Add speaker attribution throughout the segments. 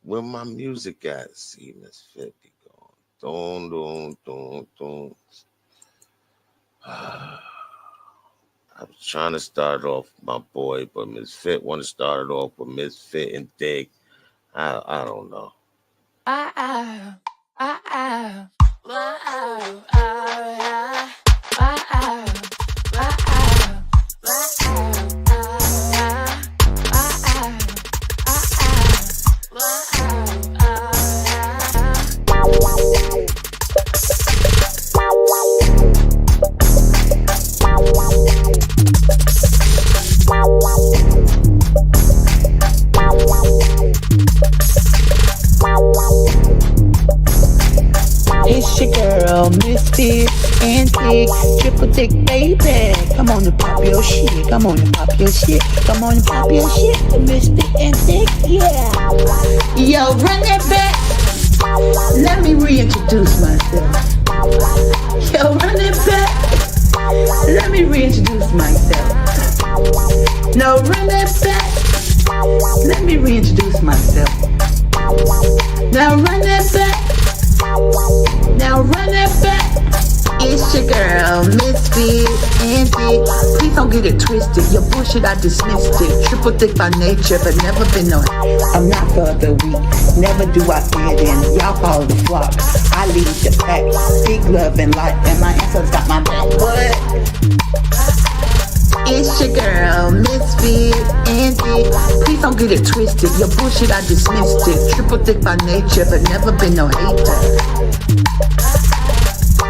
Speaker 1: Where my music at? See Miss 50 going. Don't. I was trying to start off my boy, but Miss Fit want to start it off with Miss Fit and Dig. I don't know.
Speaker 2: Ah, ah, ah, ah. Wow, ah, ah, ah, ah, ah,
Speaker 3: It's your girl, Miss Fit and Thick, triple thick baby. Come on and pop your shit. Come on and pop your shit. Come on and pop your shit. Miss Fit and Thick, yeah. Yo, run that back. Let me reintroduce myself. Yo, run it back. Let me reintroduce myself. No, run it back. Let me reintroduce myself. Now run it back. Now run it back. It's your girl, Miss Fit and Thick. Please don't get it twisted. Your bullshit, I dismissed it. Triple thick by nature, but never been no. I'm not for the weak. Never do I fit in. Y'all follow the flock. I lead the pack. Big love and light, and my ancestors got my back. What? It's your girl, Miss Fit and Thick. Please don't get it twisted. Your bullshit, I dismissed it. Triple thick by nature, but never been no hater.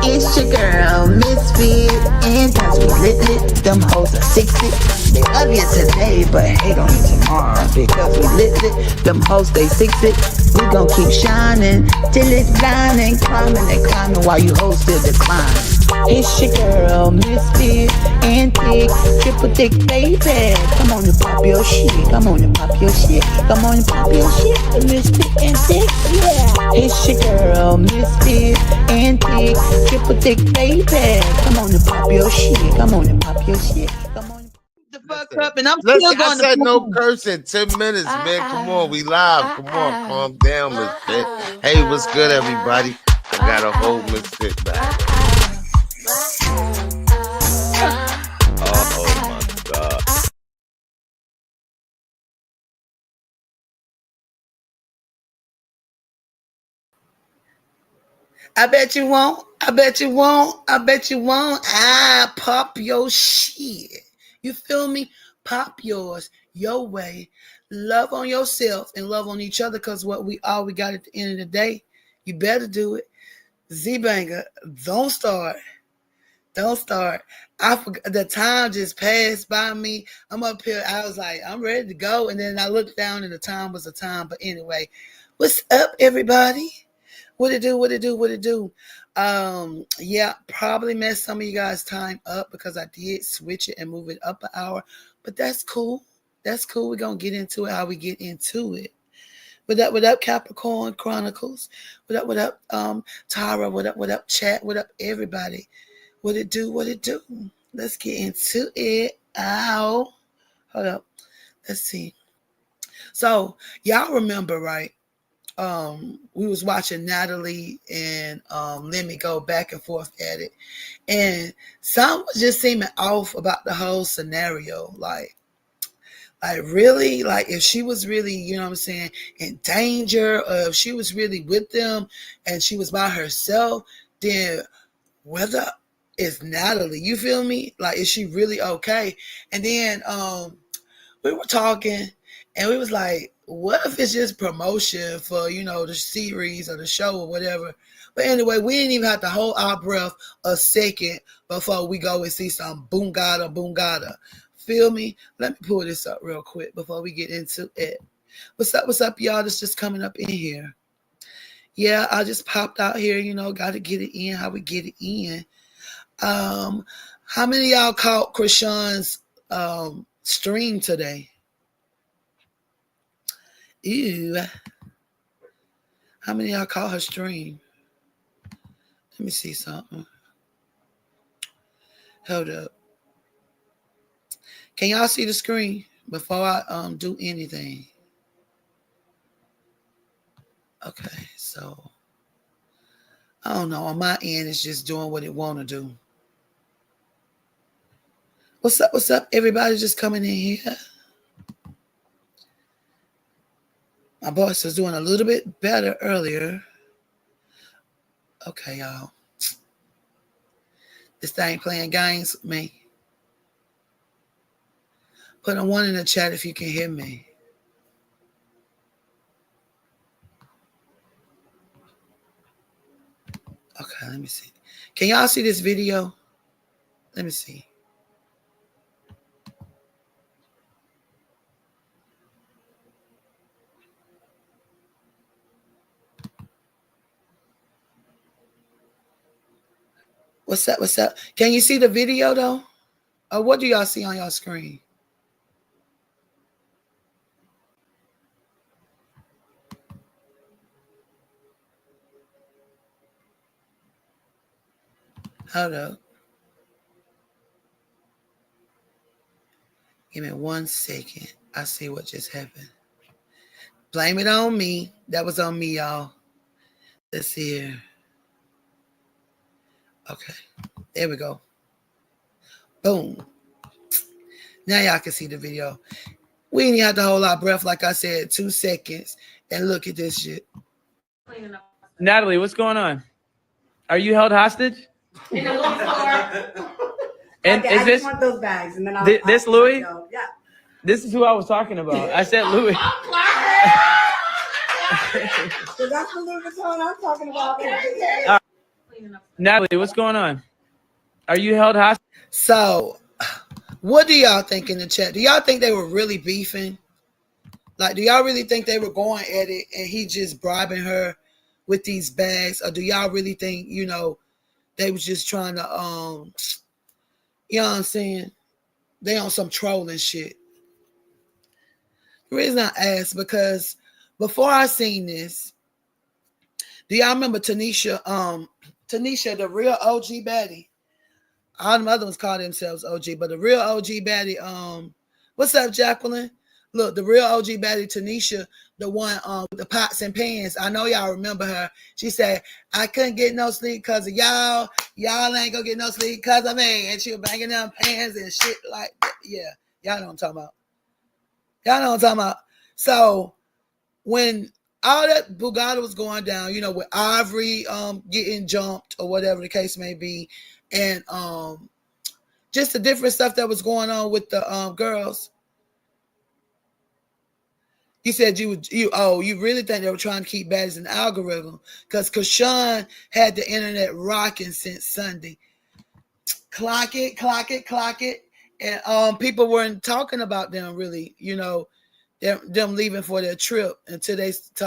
Speaker 3: It's your girl, Miss Fit and Thick. We lit. Them hoes are 60. They love you today, but hate on you tomorrow. Because we lit. Them hoes, they 60. We gon' keep shining till it's blinding. Climbing and climbing while you hoes still declining. It's your girl, Miss Fit and Thick, triple thick baby. Come on and pop your shit. Come on and pop your shit. Come on and pop your shit. Miss Fit and Thick, yeah. It's your girl, Miss Fit and Thick, triple thick baby. Come on and pop your shit. Come on and pop your shit. Come on. The fuck up, and I'm still
Speaker 1: I
Speaker 3: going to
Speaker 1: said no
Speaker 3: poop.
Speaker 1: cursing. 10 minutes, man. Come on, we live. Come on, calm down, Miss Fit. Hey, what's good, everybody? I got a whole Miss Fit back. Oh my God.
Speaker 3: I bet you won't. I bet you won't. I bet you won't. Ah, pop your shit. You feel me? Pop yours your way. Love on yourself and love on each other, because what we all we got at the end of the day, you better do it. Z Banger, don't start. Don't start. I forgot, the time just passed by me. I'm up here. I was like, I'm ready to go. And then I looked down and the time was a time. But anyway, what's up, everybody? What it do? What it do? What it do? Yeah, probably messed some of you guys' time up because I did switch it and move it up an hour. But that's cool. That's cool. We're gonna get into it how we get into it. What up, Capricorn Chronicles? What up, Tara? What up, chat? What up, everybody? What it do? What it do? Let's get into it. Ow. Hold up. Let's see. So y'all remember, right? We was watching Natalie and Lemmy go back and forth at it. And some was just seeming off about the whole scenario. Like really, like if she was really, you know what I'm saying, in danger, or if she was really with them and she was by herself, then whether it's Natalie, you feel me? Like, is she really okay? And then we were talking and we was like, what if it's just promotion for, the series or the show or whatever? But anyway, we didn't even have to hold our breath a second before we go and see some boongada. Feel me? Let me pull this up real quick before we get into it. What's up, y'all? That's just coming up in here. Yeah, I just popped out here, got to get it in, how we get it in. How many of y'all caught Chrisean's stream today? Ew. How many of y'all caught her stream? Let me see something. Hold up. Can y'all see the screen before I do anything? Okay, so I don't know. On my end, it's just doing what it want to do. What's up? What's up? Everybody just coming in here. My voice was doing a little bit better earlier. Okay, y'all. This thing playing games with me. Put a 1 in the chat if you can hear me. Okay, let me see. Can y'all see this video? Let me see. What's up? What's up? Can you see the video though? Or what do y'all see on your screen? Hold up. Give me 1 second. I see what just happened. Blame it on me. That was on me, y'all. Let's see here. Okay. There we go. Boom. Now y'all can see the video. We didn't have to hold our breath, like I said, 2 seconds. And look at this shit.
Speaker 4: Natalie, what's going on? Are you held hostage?
Speaker 5: In a little store.
Speaker 4: And
Speaker 5: okay,
Speaker 4: is
Speaker 5: I
Speaker 4: this
Speaker 5: just want those bags, and then
Speaker 4: this Louis?
Speaker 5: Yeah.
Speaker 4: This is who I was talking about. I said Louis.
Speaker 5: So that's the Louis Vuitton I'm talking about.
Speaker 4: Natalie, what's going on? Are you held hostage?
Speaker 3: So, what do y'all think in the chat? Do y'all think they were really beefing? Like, do y'all really think they were going at it and he just bribing her with these bags? Or do y'all really think, you know, they was just trying to, you know what I'm saying? They on some trolling shit. The reason I asked, because before I seen this, do y'all remember Tanisha, Tanisha, the real OG baddie? All them other ones call themselves OG, but the real OG baddie, what's up, Jacqueline? Look, the real OG baddie, Tanisha, the one with the pots and pans. I know y'all remember her. She said, I couldn't get no sleep because of y'all. Y'all ain't gonna get no sleep because of me. And she was banging them pans and shit like that. Yeah, y'all know what I'm talking about. Y'all know what I'm talking about. So when all that Bugatti was going down, you know, with Ivory getting jumped or whatever the case may be, and just the different stuff that was going on with the girls. You said you really think they were trying to keep Baddies in the algorithm? Because Chrisean had the internet rocking since Sunday. Clock it, clock it, clock it. And people weren't talking about them really, you know, them leaving for their trip until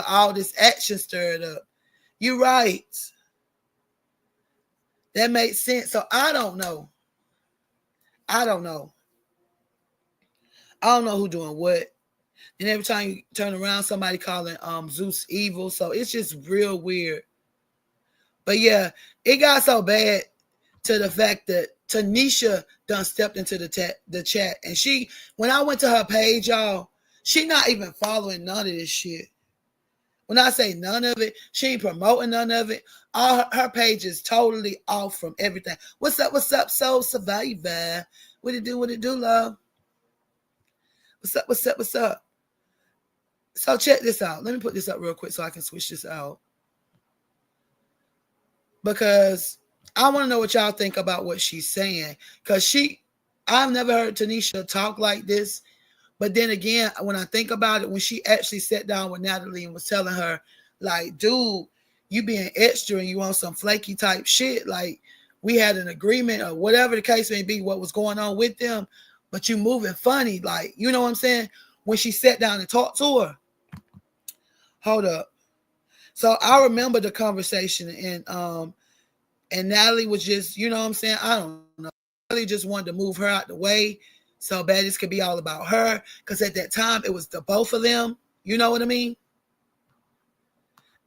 Speaker 3: all this action stirred up. You're right. That makes sense. So I don't know. I don't know who doing what. And every time you turn around, somebody calling Zeus evil. So it's just real weird. But yeah, it got so bad to the fact that Tanisha done stepped into the chat. And when I went to her page, y'all, she not even following none of this shit. When I say none of it, she ain't promoting none of it. All her page is totally off from everything. What's up, Soul Survivor? What it do, love? What's up? So check this out. Let me put this up real quick so I can switch this out. Because I want to know what y'all think about what she's saying. Because I've never heard Tanisha talk like this. But then again, when I think about it, when she actually sat down with Natalie and was telling her, like, dude, you being extra and you on some flaky type shit. Like, we had an agreement or whatever the case may be, what was going on with them. But you moving funny. Like, you know what I'm saying? When she sat down and talked to her. Hold up. So I remember the conversation and Natalie was just, you know what I'm saying? I don't know. Natalie just wanted to move her out the way so Baddies could be all about her. Because at that time, it was the both of them. You know what I mean?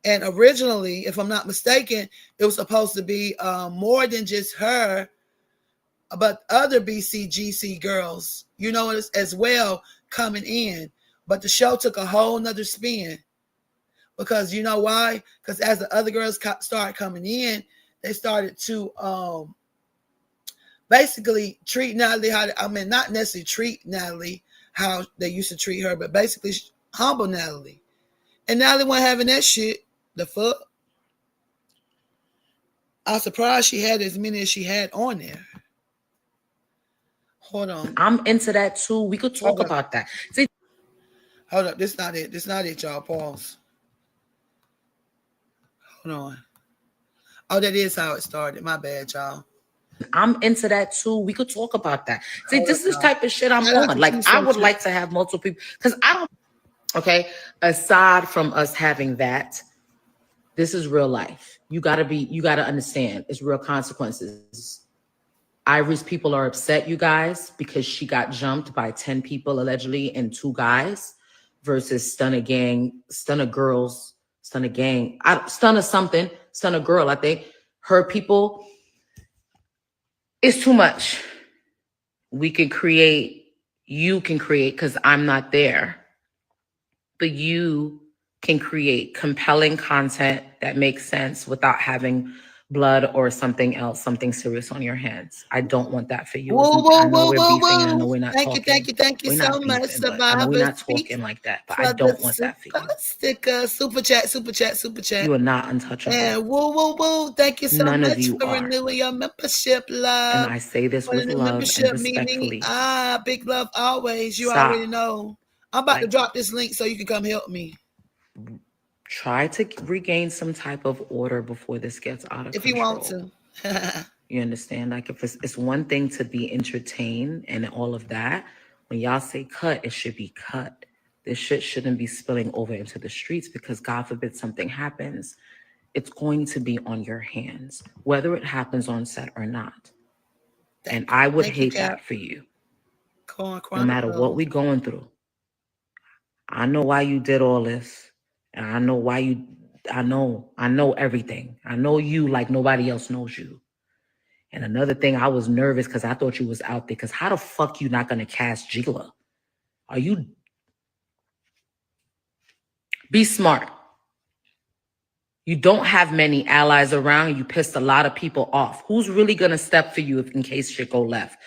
Speaker 3: And originally, if I'm not mistaken, it was supposed to be more than just her, but other BCGC girls, you know, as well coming in. But the show took a whole nother spin. Because you know why? Because as the other girls started coming in, they started to basically treat Natalie not necessarily treat Natalie how they used to treat her, but basically humble Natalie. And Natalie wasn't having that shit. The fuck? I was surprised she had as many as she had on there. Hold on.
Speaker 6: I'm into that too. We could talk about that. See,
Speaker 3: hold up. This not it. This not it, y'all. Pause. Hold on. Oh, that is how it started. My bad, y'all.
Speaker 6: I'm into that too. We could talk about that. See, this is the type of shit I'm on. Like, I would like to have multiple people because I don't. Okay, aside from us having that, this is real life. You gotta understand. It's real consequences. Ivory's people are upset, you guys, because she got jumped by 10 people allegedly and 2 guys versus stun a gang, stun a girls, stun a gang, stun a something, stun a girl. I think her people. It's too much. We can create, you can create, because I'm not there. But you can create compelling content that makes sense without having blood or something else, something serious on your hands. I don't want that for you. I know we're beefing and I know we're not talking.
Speaker 3: Thank you so much,
Speaker 6: I know we're not talking like that, but I don't want that for you.
Speaker 3: Sticker, super chat.
Speaker 6: You are not untouchable.
Speaker 3: And woo. Thank you so much for renewing your membership, love.
Speaker 6: And I say this with love and respectfully.
Speaker 3: Big love always. You already know. I'm about to drop this link so you can come help me.
Speaker 6: Try to regain some type of order before this gets out of control. If you want to. You understand? Like, if it's one thing to be entertained and all of that, when y'all say cut, it should be cut. This shit shouldn't be spilling over into the streets because God forbid something happens. It's going to be on your hands, whether it happens on set or not. And I would hate that for you. No matter what we're going through. I know why you did all this. And I know why I know everything. I know you like nobody else knows you. And another thing, I was nervous because I thought you was out there. Because how the fuck you not going to cast Gila? Are you? Be smart. You don't have many allies around. You pissed a lot of people off. Who's really going to step for you in case shit go left?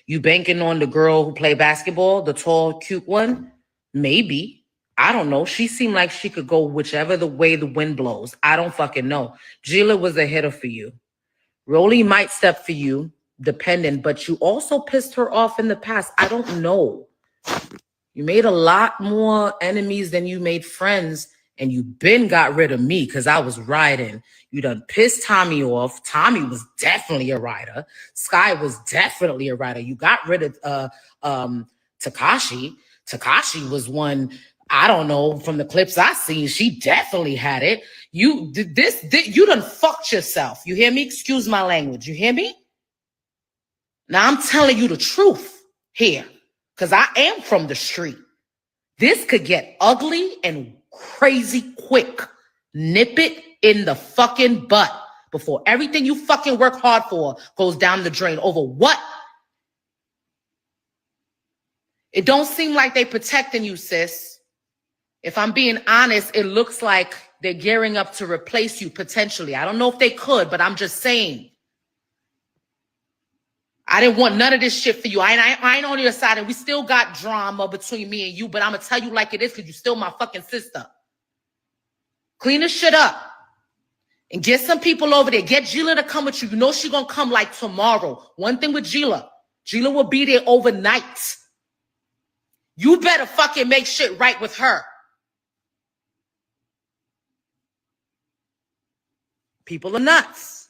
Speaker 6: You banking on the girl who played basketball, the tall, cute one? Maybe. I don't know. She seemed like she could go whichever the way the wind blows. I don't fucking know. Gila was a hitter for you. Rolly might step for you, dependent, but you also pissed her off in the past. I don't know. You made a lot more enemies than you made friends, and you been got rid of me because I was riding. You done pissed Tommy off. Tommy was definitely a rider. Sky was definitely a rider. You got rid of Takashi. Takashi was one... I don't know, from the clips I seen, she definitely had it. You done fucked yourself. You hear me? Excuse my language. You hear me? Now I'm telling you the truth here, because I am from the street. This could get ugly and crazy quick. Nip it in the fucking butt before everything you fucking work hard for goes down the drain. Over what? It don't seem like they protecting you, sis. If I'm being honest, it looks like they're gearing up to replace you potentially. I don't know if they could, but I'm just saying. I didn't want none of this shit for you. I ain't on your side, and we still got drama between me and you, but I'm going to tell you like it is because you're still my fucking sister. Clean this shit up and get some people over there. Get Gila to come with you. You know she's going to come like tomorrow. One thing with Gila will be there overnight. You better fucking make shit right with her. People are nuts.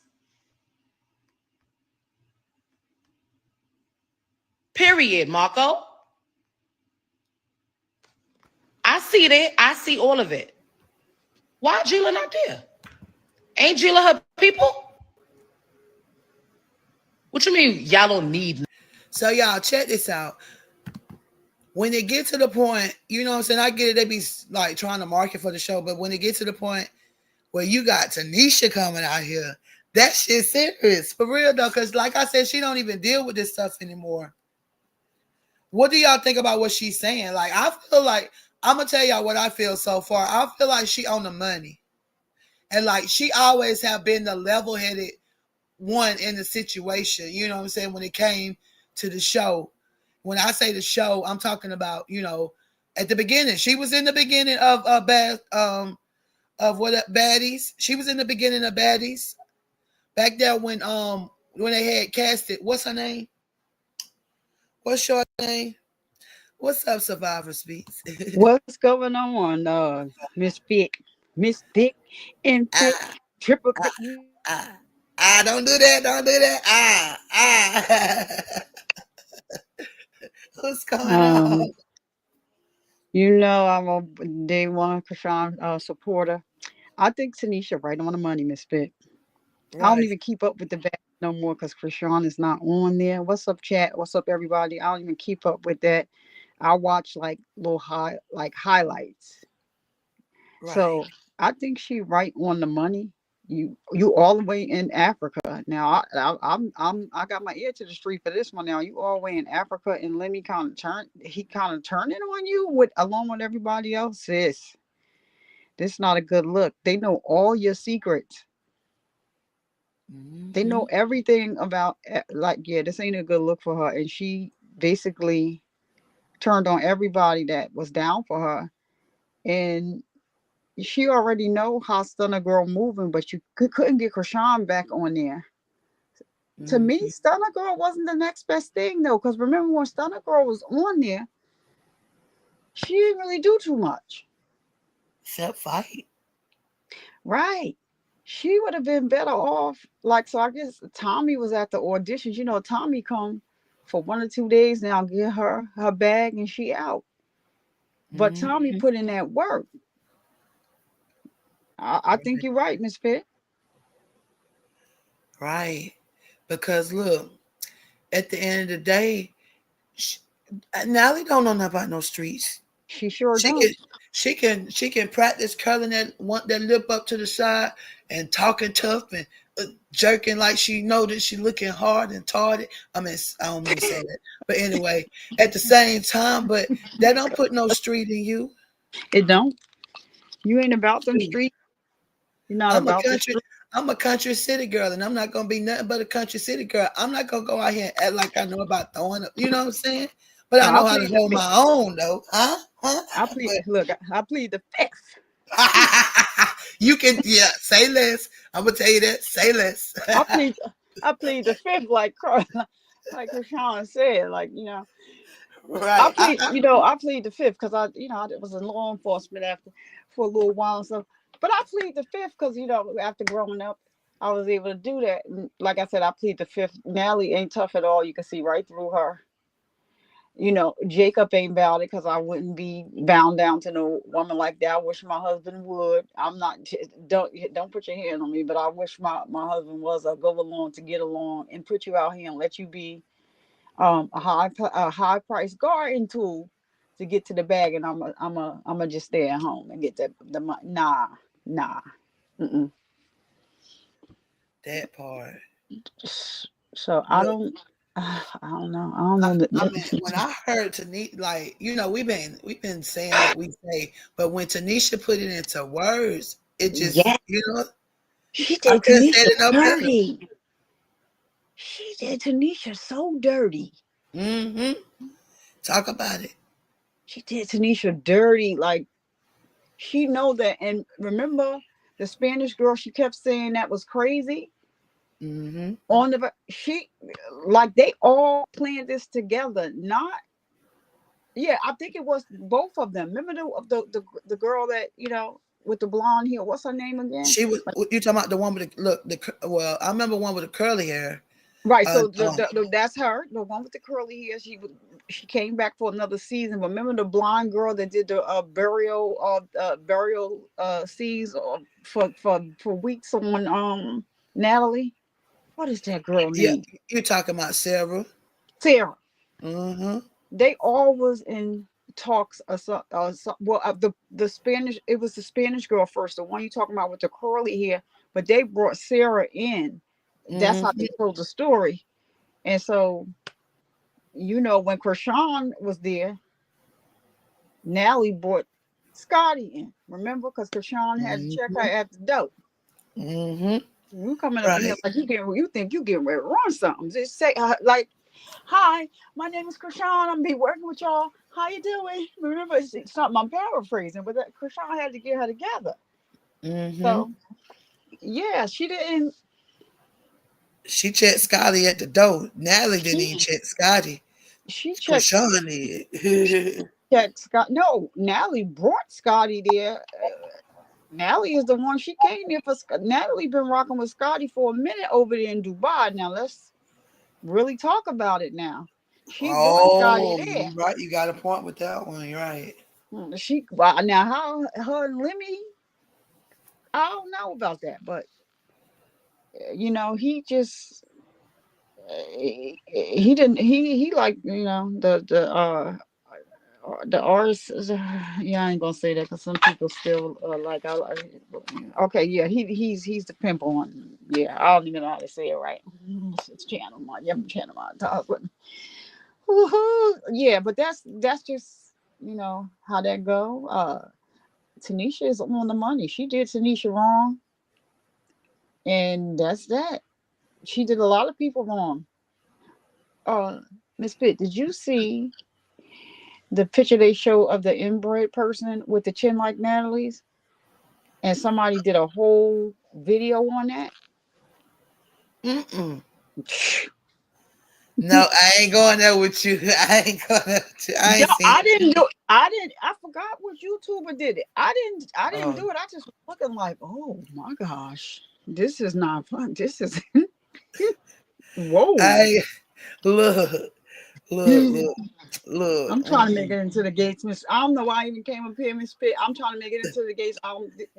Speaker 6: Period, Marco. I see that. I see all of it. Why Gila not there? Ain't Gila her people? What you mean y'all don't need?
Speaker 3: So y'all check this out. When it get to the point, you know what I'm saying? I get it. They be like trying to market for the show, but when it gets to the point where you got Tanisha coming out here, that shit's serious. For real, though, because like I said, she don't even deal with this stuff anymore. What do y'all think about what she's saying? Like, I feel like I'm gonna tell y'all what I feel so far. I feel like she on the money, and like she always have been the level-headed one in the situation. You know what I'm saying? When it came to the show, when I say the show, I'm talking about at the beginning. She was in the beginning of Baddies. She was in the beginning of Baddies back there when they had casted. What's her name? What's your name? What's up, Survivor Speaks?
Speaker 7: What's going on, Miss Vic? Miss Vic and Fit
Speaker 3: ah,
Speaker 7: Triple
Speaker 3: ah,
Speaker 7: Thick.
Speaker 3: don't do that. Don't do that. What's going on?
Speaker 7: Um, you know I'm a day one Chrisean supporter. I think Tanisha right on the money, Miss Fit. I don't
Speaker 3: Right.
Speaker 7: even keep up with the back no more because Chrisean is not on there. What's up, chat? What's up, everybody? I don't even keep up with that. I watch like little highlights.
Speaker 3: Right.
Speaker 7: So I think she right on the money. You all the way in Africa now. I got my ear to the street for this one. Now you all the way in Africa, and let me he kind of turning on you with along with everybody else. Sis, this is not a good look. They know all your secrets. They
Speaker 3: Mm-hmm.
Speaker 7: know everything about like yeah. This ain't a good look for her, and she basically turned on everybody that was down for her, and she already know how Stunner Girl moving, but you couldn't get Chrisean back on there. To me,
Speaker 3: Mm-hmm.
Speaker 7: Stunner Girl wasn't the next best thing though, because remember when Stunner Girl was on there, she didn't really do too much.
Speaker 3: Except fight.
Speaker 7: Right. She would have been better off. Like, so I guess Tommy was at the auditions. You know, Tommy come for 1 or 2 days now, get her bag and she out. But Tommy
Speaker 3: Mm-hmm.
Speaker 7: put in that work. I think you're right, Miss Pitt.
Speaker 3: Right. Because look, at the end of the day, she, Natalie don't know nothing about no streets.
Speaker 7: She sure
Speaker 3: She can
Speaker 7: don't.
Speaker 3: she can practice curling that lip up to the side and talking tough and jerking like she know that she looking hard and tarted. I mean, I don't mean to say that, but anyway, at the same time, but that don't put no street in you.
Speaker 7: It don't. You ain't about them streets. You're not
Speaker 3: I'm a
Speaker 7: about the
Speaker 3: country.
Speaker 7: street.
Speaker 3: I'm a country city girl, and I'm not gonna be nothing but a country city girl. I'm not gonna go out here and act like I know about throwing up. You know what I'm saying? But I
Speaker 7: I
Speaker 3: know how to
Speaker 7: plead the
Speaker 3: hold
Speaker 7: fifth.
Speaker 3: my own, though. Huh? Huh?
Speaker 7: I plead.
Speaker 3: But
Speaker 7: Look, I plead the fifth.
Speaker 3: you can, yeah. Say less. I'm gonna tell you that. Say less.
Speaker 7: I plead. I plead the fifth, like like Chrisean said. Like I
Speaker 3: Right.
Speaker 7: plead. I plead the fifth because I was in law enforcement after for a little while and stuff. But I plead the fifth because after growing up, I was able to do that. And like I said, I plead the fifth. Natalie ain't tough at all. You can see right through her. Jacob ain't bound it because I wouldn't be bound down to no woman like that. I wish my husband would. I'm not. Don't put your hand on me, but I wish my husband was a go along to get along and put you out here and let you be a high price guarding tool to get to the bag, and I'm a just stay at home and get the money. Nah. Mm-mm.
Speaker 3: That part.
Speaker 7: So I
Speaker 3: Look,
Speaker 7: don't. I don't know. I don't know.
Speaker 3: I mean, when I heard Tanisha, like we've been saying what we say, but when Tanisha put it into words, it just
Speaker 7: Yeah, she
Speaker 3: I
Speaker 7: did
Speaker 3: couldn't say
Speaker 7: Tanisha
Speaker 3: it no better.
Speaker 7: dirty. She did Tanisha so dirty.
Speaker 3: Mm-hmm. Talk about it.
Speaker 7: She did Tanisha dirty. Like she know that. And remember the Spanish girl? She kept saying that was crazy.
Speaker 3: Mm-hmm.
Speaker 7: On the she like they all planned this together. Not yeah, I think it was both of them. Remember the girl that with the blonde hair. What's her name again?
Speaker 3: She was you talking about the one with the look well, I remember one with the curly hair.
Speaker 7: Right,
Speaker 3: Uh,
Speaker 7: so
Speaker 3: um,
Speaker 7: that's her, the one with the curly hair. She came back for another season. But remember the blonde girl that did the burial scenes for weeks on Natalie. What is that girl
Speaker 3: yeah,
Speaker 7: name?
Speaker 3: you're talking about Sarah.
Speaker 7: Sarah.
Speaker 3: Mm-hmm.
Speaker 7: They all was in talks. Well, the Spanish. It was the Spanish girl first, the one you talking about with the curly hair. But they brought Sarah in. That's how
Speaker 3: Mm-hmm.
Speaker 7: they told the story. And so when Chrisean was there, Natalie brought Scotty in. Remember, because Chrisean had to check her at the door.
Speaker 3: Mm-hmm.
Speaker 7: You coming up in here
Speaker 3: Right.
Speaker 7: like you think you getting ready to run something? Just say like, "Hi, my name is Chrisean. I'm gonna be working with y'all. How you doing?" Remember, it's something I'm paraphrasing, but that Chrisean had to get her together.
Speaker 3: Mm-hmm.
Speaker 7: So yeah, she didn't.
Speaker 3: She checked Scotty at the door. Natalie didn't even
Speaker 7: She
Speaker 3: check Scotty.
Speaker 7: she checked
Speaker 3: Chrisean did.
Speaker 7: checked Scott. No, Natalie brought Scotty there. Natalie is the one she came there for. Natalie been rocking with Scotty for a minute over there in Dubai. Now let's really talk about it. Now she brought Scotty
Speaker 3: Oh,
Speaker 7: there.
Speaker 3: you right. You got a point with that one. You're right.
Speaker 7: She well, now how her and Lemmy, I don't know about that, but he just he didn't he like the artist. Yeah, I ain't gonna say that because some people still like I like. Okay, yeah, he's the pimp on. Yeah, I don't even know how to say it right. It's channel my channel my talk, but yeah, but that's just how that go. Tanisha is on the money. She did Tanisha wrong, and that's that. She did a lot of people wrong. Miss Pitt, did you see the picture they show of the inbred person with the chin like Natalie's? And somebody did a whole video on that.
Speaker 3: Mm-mm. No, I ain't going there with you. I ain't going there with you. I
Speaker 7: No,
Speaker 3: ain't seen
Speaker 7: I
Speaker 3: it.
Speaker 7: didn't do. I didn't. I forgot what YouTuber did it. I didn't. I didn't
Speaker 3: Oh,
Speaker 7: do it. I just was looking like, oh my gosh, this is not fun. This is whoa.
Speaker 3: I look, look, look.
Speaker 7: I'm trying to make it into the gates, Miss. I don't know why I even came up here, Miss Pitt. I'm trying to make it into the gates.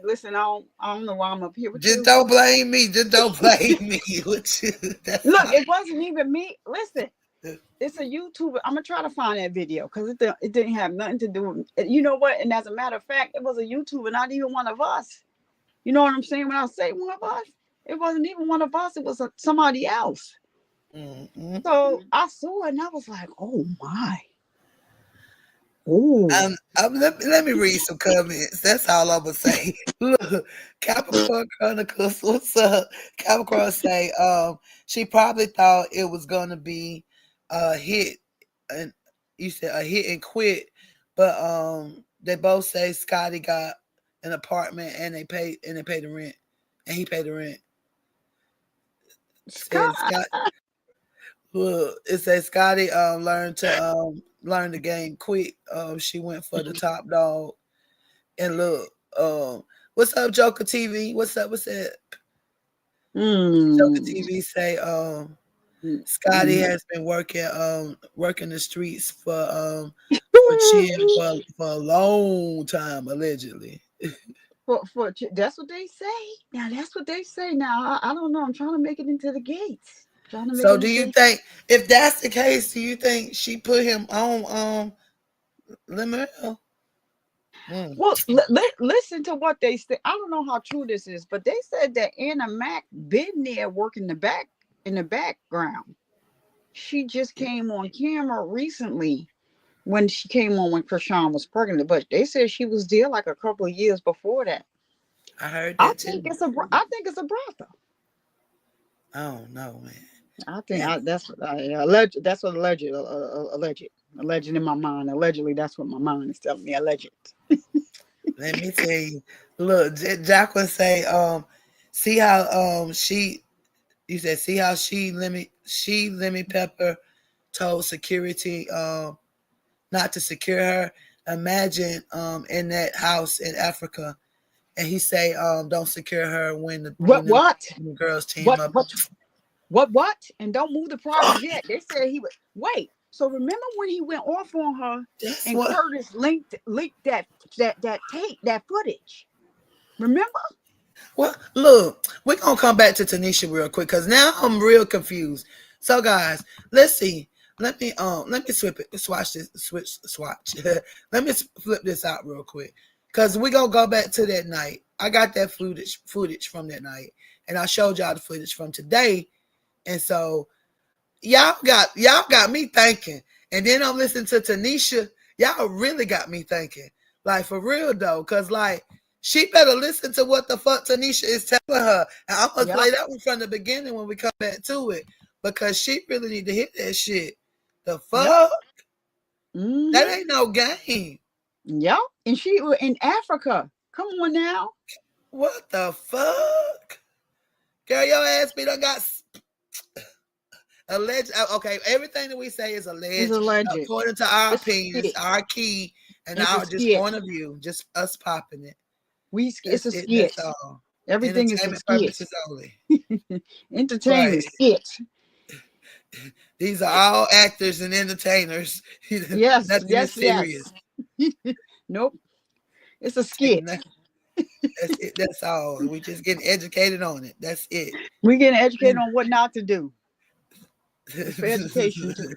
Speaker 7: Listen. I don't know why I'm up here with
Speaker 3: Just
Speaker 7: you.
Speaker 3: don't blame me. Just don't blame me with you. That's
Speaker 7: Look,
Speaker 3: all.
Speaker 7: it wasn't even me. Listen, it's a YouTuber. I'm gonna try to find that video because it didn't have nothing to do with. You know what? And as a matter of fact, it was a YouTuber, not even one of us. You know what I'm saying? When I say one of us, it wasn't even one of us. It was somebody else.
Speaker 3: Mm-hmm.
Speaker 7: So I saw it and I was like, oh my, oh.
Speaker 3: Let me read some comments. That's all I'm gonna say. Look, Capricorn Chronicles, what's up? Capricorn say, she probably thought it was gonna be a hit, and you said a hit and quit, but they both say Scotty got an apartment and they paid the rent, and he paid the rent.
Speaker 7: Scott.
Speaker 3: Says Scott. Look, it says Scotty learn the game quick. She went for the top dog. And look, what's up, Joker TV? What's up? What's that? Joker
Speaker 7: Mm.
Speaker 3: TV say Scotty has been working the streets for Chin for a long time, allegedly.
Speaker 7: That's what they say. Now that's what they say. Now I don't know. I'm trying to make it into the gates. Trying to make
Speaker 3: So
Speaker 7: it
Speaker 3: do you
Speaker 7: into.
Speaker 3: think if that's the case, do you think she put him on Lemuel? Mm.
Speaker 7: Well, listen to what they said. I don't know how true this is, but they said that Anna Mac been there working in the background. She just came on camera recently when she came on when Chrisean was pregnant, but they said she was there like a couple of years before that.
Speaker 3: I heard
Speaker 7: I
Speaker 3: that
Speaker 7: think
Speaker 3: too.
Speaker 7: I think it's a brothel.
Speaker 3: I don't know, man.
Speaker 7: I think
Speaker 3: And
Speaker 7: that's what alleged in my mind. Allegedly, that's what my mind is telling me. Alleged.
Speaker 3: let me tell you, look, Jacqueline say, see how she you said see how Lemmy Pepper told security not to secure her. Imagine in that house in Africa, and he say don't secure her when
Speaker 7: What what
Speaker 3: the girls team
Speaker 7: what
Speaker 3: up.
Speaker 7: what? And don't move the project yet. They said he would wait. So remember when he went off on her
Speaker 3: That's
Speaker 7: and
Speaker 3: what.
Speaker 7: Curtis leaked that tape, that footage. Remember?
Speaker 3: Well, look, we're gonna come back to Tanisha real quick because now I'm real confused. So, guys, let's see. Let me swatch. Let me flip this out real quick because we gonna go back to that night. I got that footage from that night, and I showed y'all the footage from today, and so y'all got me thinking. And then I'm listening to Tanisha, Y'all really got me thinking. Like, for real, though. Because, like, she better listen to what the fuck Tanisha is telling her. And I'm going to play that one from the beginning when we come back to it. Because she really need to hit that shit. The fuck?
Speaker 7: Mm-hmm.
Speaker 3: That ain't no game.
Speaker 7: Yep. And she was in Africa. Come on now.
Speaker 3: What the fuck? Girl, your ass be done got alleged. Okay, everything that we say is alleged. According to our opinions, our key, and our just point of view. Just us popping it.
Speaker 7: It's a skit.
Speaker 3: That's all.
Speaker 7: Everything is a skit.
Speaker 3: Purposes only.
Speaker 7: Entertainment skit.
Speaker 3: These are all actors and entertainers.
Speaker 7: Yes,
Speaker 3: Nothing is serious.
Speaker 7: Yes. Nope. It's a skit.
Speaker 3: That's it. That's all. We just getting educated on it. That's it.
Speaker 7: We're getting educated on what not to do. It's for education too.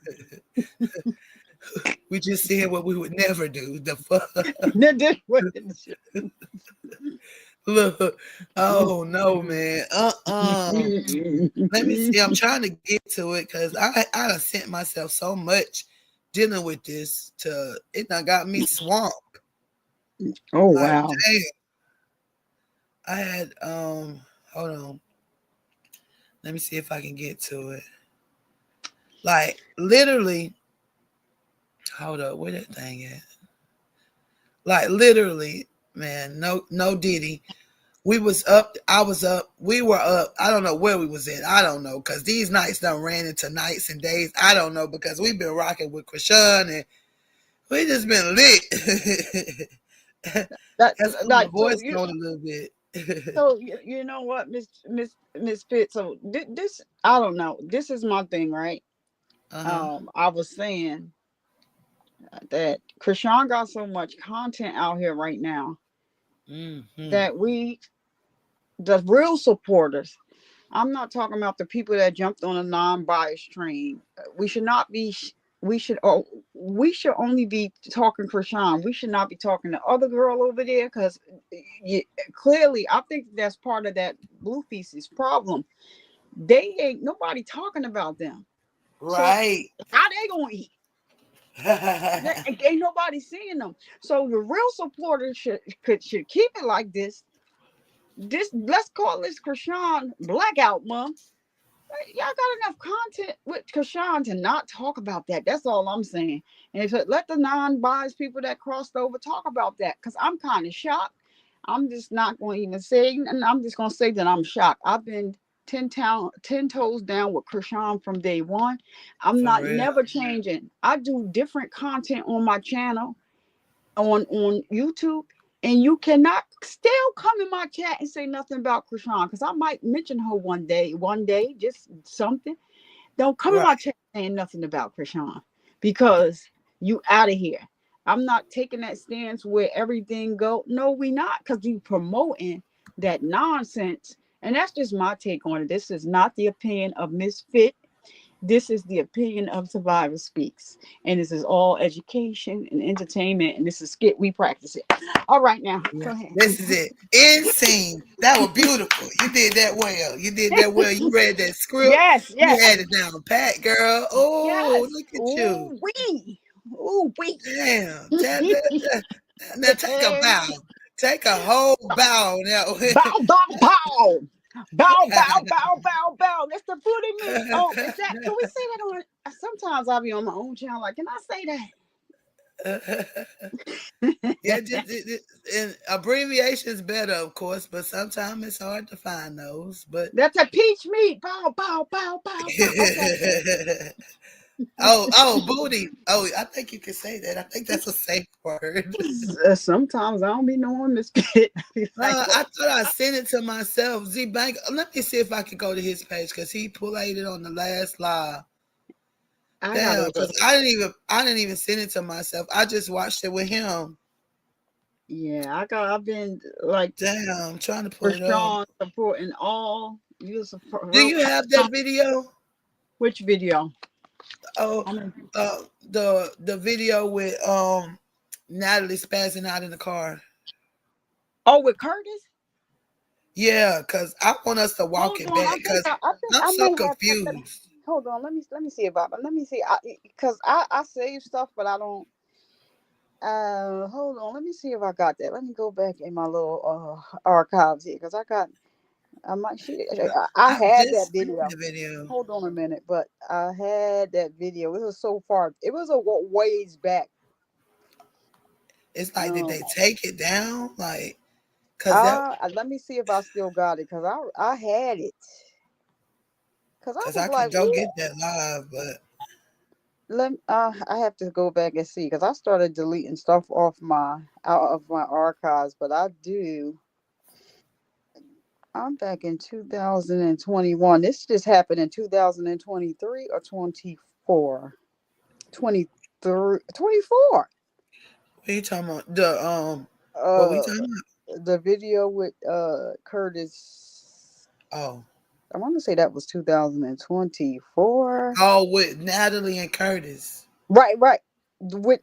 Speaker 3: We just seeing what we would never do. The fuck. Look. Oh no, man. Let me see. I'm trying to get to it because I done sent myself so much dealing with this to it done got me swamped.
Speaker 7: Oh wow.
Speaker 3: Damn. I had hold on. Let me see if I can get to it. Like literally, hold up, where that thing at? Like literally, man, no Diddy. We was up, I was up, we were up. I don't know where we was at. I don't know, because these nights done ran into nights and days. I don't know, because we've been rocking with Chrisean and we just been lit. That's like my voice going a little bit.
Speaker 7: So you know what, Miss Pitt. So this I don't know. This is my thing, right? I was saying that Chrisean got so much content out here right now that the real supporters. I'm not talking about the people that jumped on a non-biased train. We should not be. We should only be talking Chrisean. We should not be talking the other girl over there because clearly I think that's part of that Bluefeast's problem. They ain't nobody talking about them.
Speaker 3: Right.
Speaker 7: So how they gonna eat? Ain't nobody seeing them. So the real supporters should keep it like this. Let's call this Chrisean Blackout Month. Y'all got enough content with Chrisean to not talk about that. That's all I'm saying. And if let the non-biased people that crossed over talk about that, because I'm kind of shocked. I'm just not going to even say, and I'm just going to say that I'm shocked. I've been 10 toes down with Chrisean from day one. I'm not never changing. I do different content on my channel on YouTube. And you cannot still come in my chat and say nothing about Chrisean because I might mention her one day, just something. Don't come in my chat saying nothing about Chrisean because you out of here. I'm not taking that stance where everything go. No, we not, because you promoting that nonsense. And that's just my take on it. This is not the opinion of Miss Fit. This is the opinion of Survivor Speaks. And this is all education and entertainment. And this is skit. We practice it. All right, now. Go ahead.
Speaker 3: This is it. Insane. That was beautiful. You did that well. You read that script.
Speaker 7: Yes.
Speaker 3: You had it down pat, girl. Oh,
Speaker 7: yes.
Speaker 3: Look at you.
Speaker 7: Ooh, wee.
Speaker 3: Damn. Now take a bow. Take a whole bow now.
Speaker 7: Bow. Bow. That's the booty meat. Oh, is that? Can we say that on? Sometimes I'll be on my own channel. Like, can I say that?
Speaker 3: Yeah, and abbreviations better, of course, but sometimes it's hard to find those. But
Speaker 7: that's a peach meat. Bow. Okay.
Speaker 3: Oh, booty. Oh, I think you can say that. I think that's a safe word.
Speaker 7: Sometimes I don't be knowing this bit.
Speaker 3: I thought I sent it to myself. Z Bank. Let me see if I can go to his page because he played it on the last live. Damn, because I didn't even send it to myself. I just watched it with him.
Speaker 7: Yeah, I've been like,
Speaker 3: damn, I'm trying to pull it
Speaker 7: up. Supporting all. Do
Speaker 3: you have that video?
Speaker 7: Which video?
Speaker 3: Oh, the video with Natalie spazzing out in the car.
Speaker 7: Oh, with Curtis?
Speaker 3: Yeah, because I want us to walk it back because I'm so confused.
Speaker 7: Hold on, let me see about it. Let me see, because I save stuff, but I don't. Hold on. Let me see if I got that. Let me go back in my little archives here because I got. I might. I
Speaker 3: I've
Speaker 7: had that
Speaker 3: just seen
Speaker 7: video.
Speaker 3: the video.
Speaker 7: Hold on a minute, but I had that video. It was so far. It was a ways back.
Speaker 3: It's like, did
Speaker 7: Um,
Speaker 3: they take it down? Like, cause that,
Speaker 7: let me see if I still got it because I had it because I
Speaker 3: cause
Speaker 7: was
Speaker 3: I
Speaker 7: like,
Speaker 3: could go
Speaker 7: what?
Speaker 3: get that live, but
Speaker 7: I have to go back and see because I started deleting stuff off my out of my archives, but I do. I'm back in 2021. This just happened in 2023 or 24. 23, 24.
Speaker 3: what you talking about? The what we
Speaker 7: Uh,
Speaker 3: talking about?
Speaker 7: the video with Curtis.
Speaker 3: Oh,
Speaker 7: I want to say that was 2024.
Speaker 3: oh, with Natalie and Curtis.
Speaker 7: Right, right. With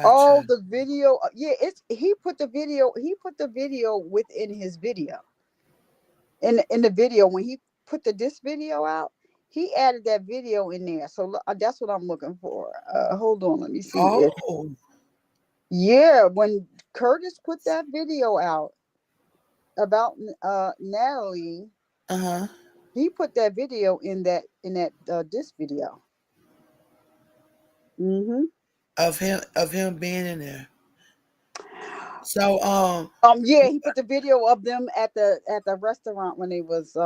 Speaker 7: all
Speaker 3: Gotcha.
Speaker 7: the video. Yeah, it's he put the video. He put the video within his video. In the video when he put this video out, he added that video in there. So that's what I'm looking for. Hold on, let me see if
Speaker 3: Oh,
Speaker 7: yeah, when Curtis put that video out about Natalie,
Speaker 3: uh-huh.
Speaker 7: he put that video in that this video. Mm-hmm.
Speaker 3: Of him being in there. So
Speaker 7: Yeah, he put the video of them at the restaurant when they was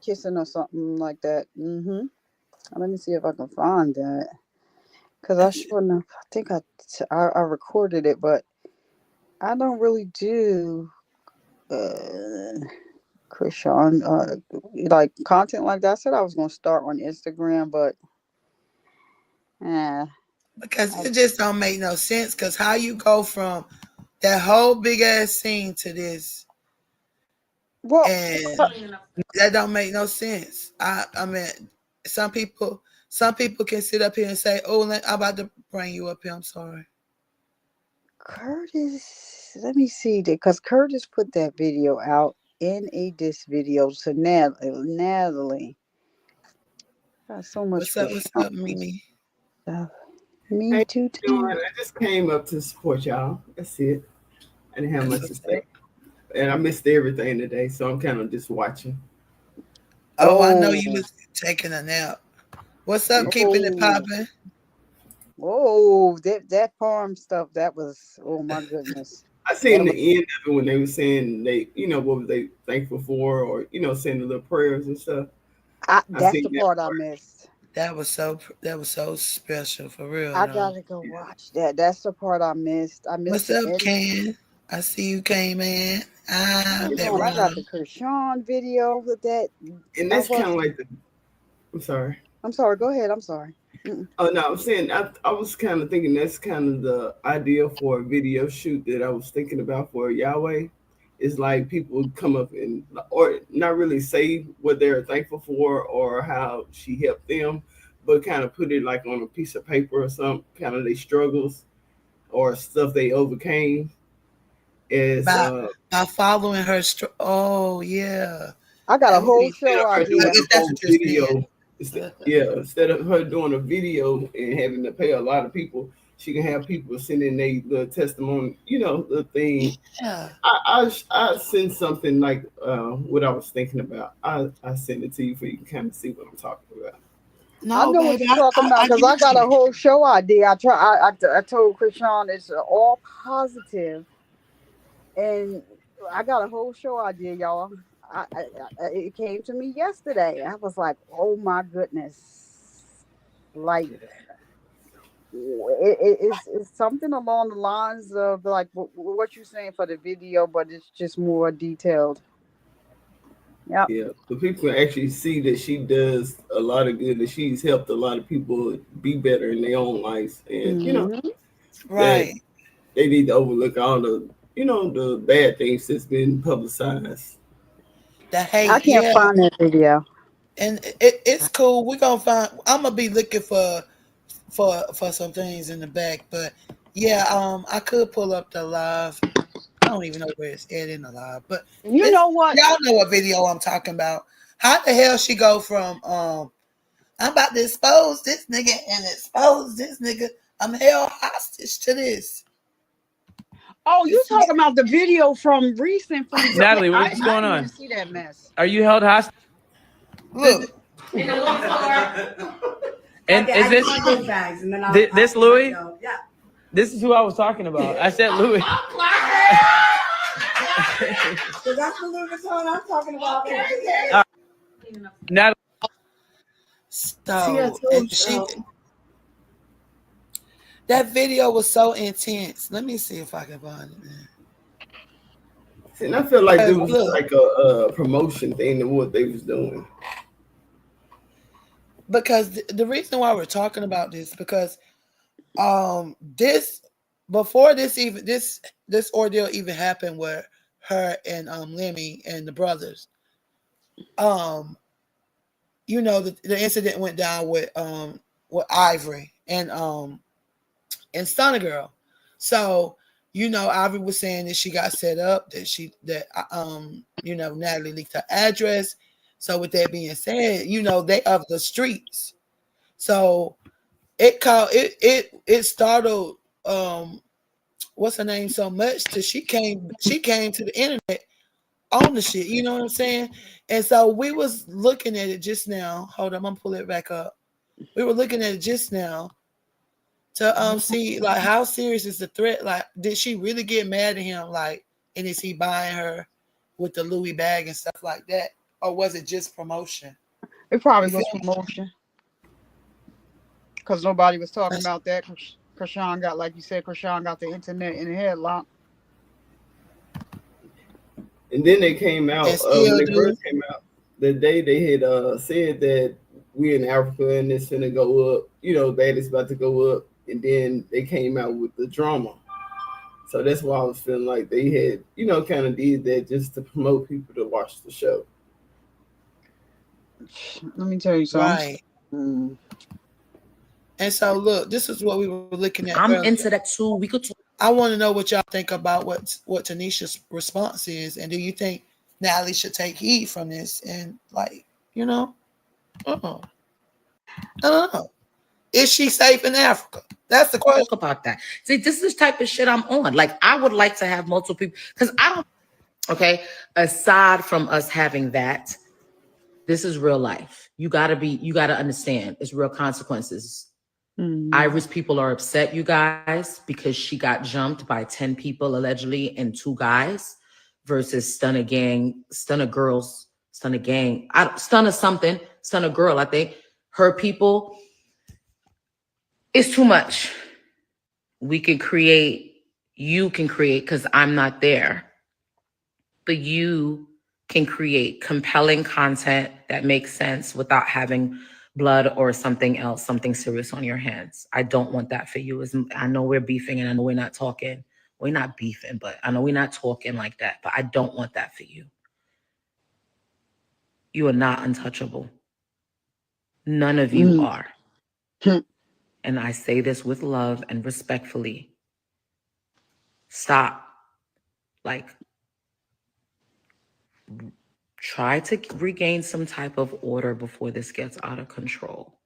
Speaker 7: kissing or something like that. Mm-hmm. Let me see if I can find that. Cause I sure enough, I think I recorded it, but I don't really do uh Chrisean like content like that. I said I was gonna start on Instagram, but yeah,
Speaker 3: because it just don't make no sense. Cause how you go from that whole big ass scene to this,
Speaker 7: well,
Speaker 3: and that don't make no sense. I mean, some people some people can sit up here and say, "Oh, I'm about to bring you up here." I'm sorry.
Speaker 7: Curtis. Let me see that because Curtis put that video out in a diss video to Natalie. Got so much
Speaker 3: What's up? What's
Speaker 7: Chrisean
Speaker 3: up, Mimi?
Speaker 7: stuff. Me
Speaker 8: Hey,
Speaker 7: too.
Speaker 8: you doing? I just came up to support y'all. That's it. I didn't have
Speaker 3: That's
Speaker 8: much to
Speaker 3: what's
Speaker 8: say.
Speaker 3: up.
Speaker 8: And I missed everything today, so I'm kind of just watching.
Speaker 3: Oh, I know
Speaker 7: Oh,
Speaker 3: you was taking a nap. What's up? Keeping it
Speaker 7: oh.
Speaker 3: popping.
Speaker 7: Oh, that farm stuff, that was, oh my goodness.
Speaker 8: I
Speaker 7: That
Speaker 8: seen
Speaker 7: was,
Speaker 8: the end of it when they were saying what was they thankful for, or saying the little prayers and stuff. I
Speaker 7: that's
Speaker 8: seen
Speaker 7: the
Speaker 8: that
Speaker 7: part I
Speaker 8: part.
Speaker 7: missed.
Speaker 3: That was so special for real
Speaker 7: I
Speaker 3: though.
Speaker 7: gotta go watch that. That's the part I missed. I missed
Speaker 3: What's
Speaker 7: the
Speaker 3: up,
Speaker 7: end.
Speaker 3: Ken? I see you came in. Ah,
Speaker 7: Hold
Speaker 3: that
Speaker 7: on, I got
Speaker 3: rhyme.
Speaker 7: the Krishan video with that.
Speaker 8: And
Speaker 7: I
Speaker 8: that's kind
Speaker 7: was,
Speaker 8: of like the. I'm sorry.
Speaker 7: I'm sorry, go ahead. I'm sorry. Mm-mm.
Speaker 8: Oh no, I'm saying I was kind of thinking that's kind of the idea for a video shoot that I was thinking about for Yahweh. It's like people would come up and or not really say what they're thankful for or how she helped them, but kind of put it like on a piece of paper or something, kind of their struggles or stuff they overcame. As
Speaker 3: By by following her. Oh yeah,
Speaker 7: I got a
Speaker 3: that would
Speaker 7: whole
Speaker 3: be.
Speaker 8: instead
Speaker 7: show
Speaker 8: of her
Speaker 3: I
Speaker 8: doing
Speaker 7: idea.
Speaker 3: guess
Speaker 8: the
Speaker 3: that's
Speaker 8: whole
Speaker 3: what you're
Speaker 8: video,
Speaker 3: saying.
Speaker 8: instead of her doing a video and having to pay a lot of people, she can have people sending the testimony, the thing.
Speaker 3: Yeah.
Speaker 8: I send something like what I was thinking about. I send it to you for you can kind of see what I'm talking about.
Speaker 7: I
Speaker 3: No,
Speaker 7: know what
Speaker 3: baby,
Speaker 7: you're talking about
Speaker 3: I
Speaker 7: because
Speaker 3: get
Speaker 7: I got a
Speaker 3: you.
Speaker 7: whole show idea. I told Krishan it's all positive, and I got a whole show idea, y'all. It came to me yesterday. I was like, oh my goodness, like it's something along the lines of like what you're saying for the video, but it's just more detailed. Yep.
Speaker 8: Yeah, so people can actually see that she does a lot of good, that she's helped a lot of people be better in their own lives, and
Speaker 7: Hmm.
Speaker 8: that
Speaker 3: Right.
Speaker 8: they need to overlook all the the bad things that's been publicized.
Speaker 3: The
Speaker 7: I
Speaker 3: hate,
Speaker 7: can't
Speaker 3: yeah.
Speaker 7: find that video.
Speaker 3: And it's cool. We're gonna find. I'm gonna be looking for some things in the back, but yeah, I could pull up the live. I don't even know where it's at in the live, but
Speaker 7: You
Speaker 3: it's
Speaker 7: know what?
Speaker 3: y'all know what video I'm talking about. How the hell she go from I'm about to expose this nigga and expose this nigga. I'm held hostage to this.
Speaker 7: Oh, you talking about the video from recent from
Speaker 4: Natalie,
Speaker 7: I
Speaker 4: what's going
Speaker 7: didn't
Speaker 4: on?
Speaker 7: even see that mess.
Speaker 4: Are you held hostage?
Speaker 3: Look.
Speaker 4: And
Speaker 5: Okay,
Speaker 4: is
Speaker 5: I
Speaker 4: this
Speaker 5: just want those bags, and then
Speaker 4: this Louis?
Speaker 5: Yeah.
Speaker 4: This is who I was talking about. I said Louis.
Speaker 5: So that's the Louis Vuitton I'm talking about.
Speaker 4: Natalie.
Speaker 3: So, and that video was so intense. Let me see if I can find it, man.
Speaker 8: See, and I feel like it was like a promotion thing to what they was doing.
Speaker 3: Because the reason why we're talking about this, because this before this even this ordeal even happened with her and Lemmy and the brothers, you know, the incident went down with Ivory and Stunner Girl. So, you know, Ivory was saying that she got set up, that you know, Natalie leaked her address. So with that being said, you know, they of the streets. So it startled what's her name so much till she came to the internet on the shit, you know what I'm saying? And so we was looking at it just now. Hold on, I'm gonna pull it back up. We were looking at it just now to see like how serious is the threat. Like, did she really get mad at him? Like, and is he buying her with the Louis bag and stuff like that? Or was it just promotion?
Speaker 7: It probably was promotion. Because nobody was talking about that. Chrisean got, like you said, Chrisean got the internet in the headlock.
Speaker 8: And then they came out, when they first came out, the day they had said that we in Africa and it's gonna go up, you know, that is about to go up. And then they came out with the drama. So that's why I was feeling like they had, you know, kind of did that just to promote people to watch the show.
Speaker 7: Let me tell you something.
Speaker 3: Right. And so, look, this is what we were looking at.
Speaker 6: I'm into that too. We could talk.
Speaker 3: I want to know what y'all think about what Tanisha's response is, and do you think Natalie should take heed from this? And like, you know, I don't know. Is she safe in Africa? That's the question.
Speaker 6: Talk about that. See, this is the type of shit I'm on. Like, I would like to have multiple people because I don't. Okay, aside from us having that, this is real life. You gotta understand. It's real consequences. Ivory's people are upset, you guys, because she got jumped by 10 people allegedly and 2 guys versus Stunner Gang, Stunner Girls, Stunner Gang, Stunner something, Stunner Girl, I think. Her people, it's too much. You can create, because I'm not there, but you can create compelling content that makes sense without having blood or something else, something serious on your hands. I don't want that for you. I know we're beefing and I know we're not talking. We're not beefing, but I know we're not talking like that, but I don't want that for you. You are not untouchable. None of you are. And I say this with love and respectfully. Stop. Like, try to regain some type of order before this gets out of control.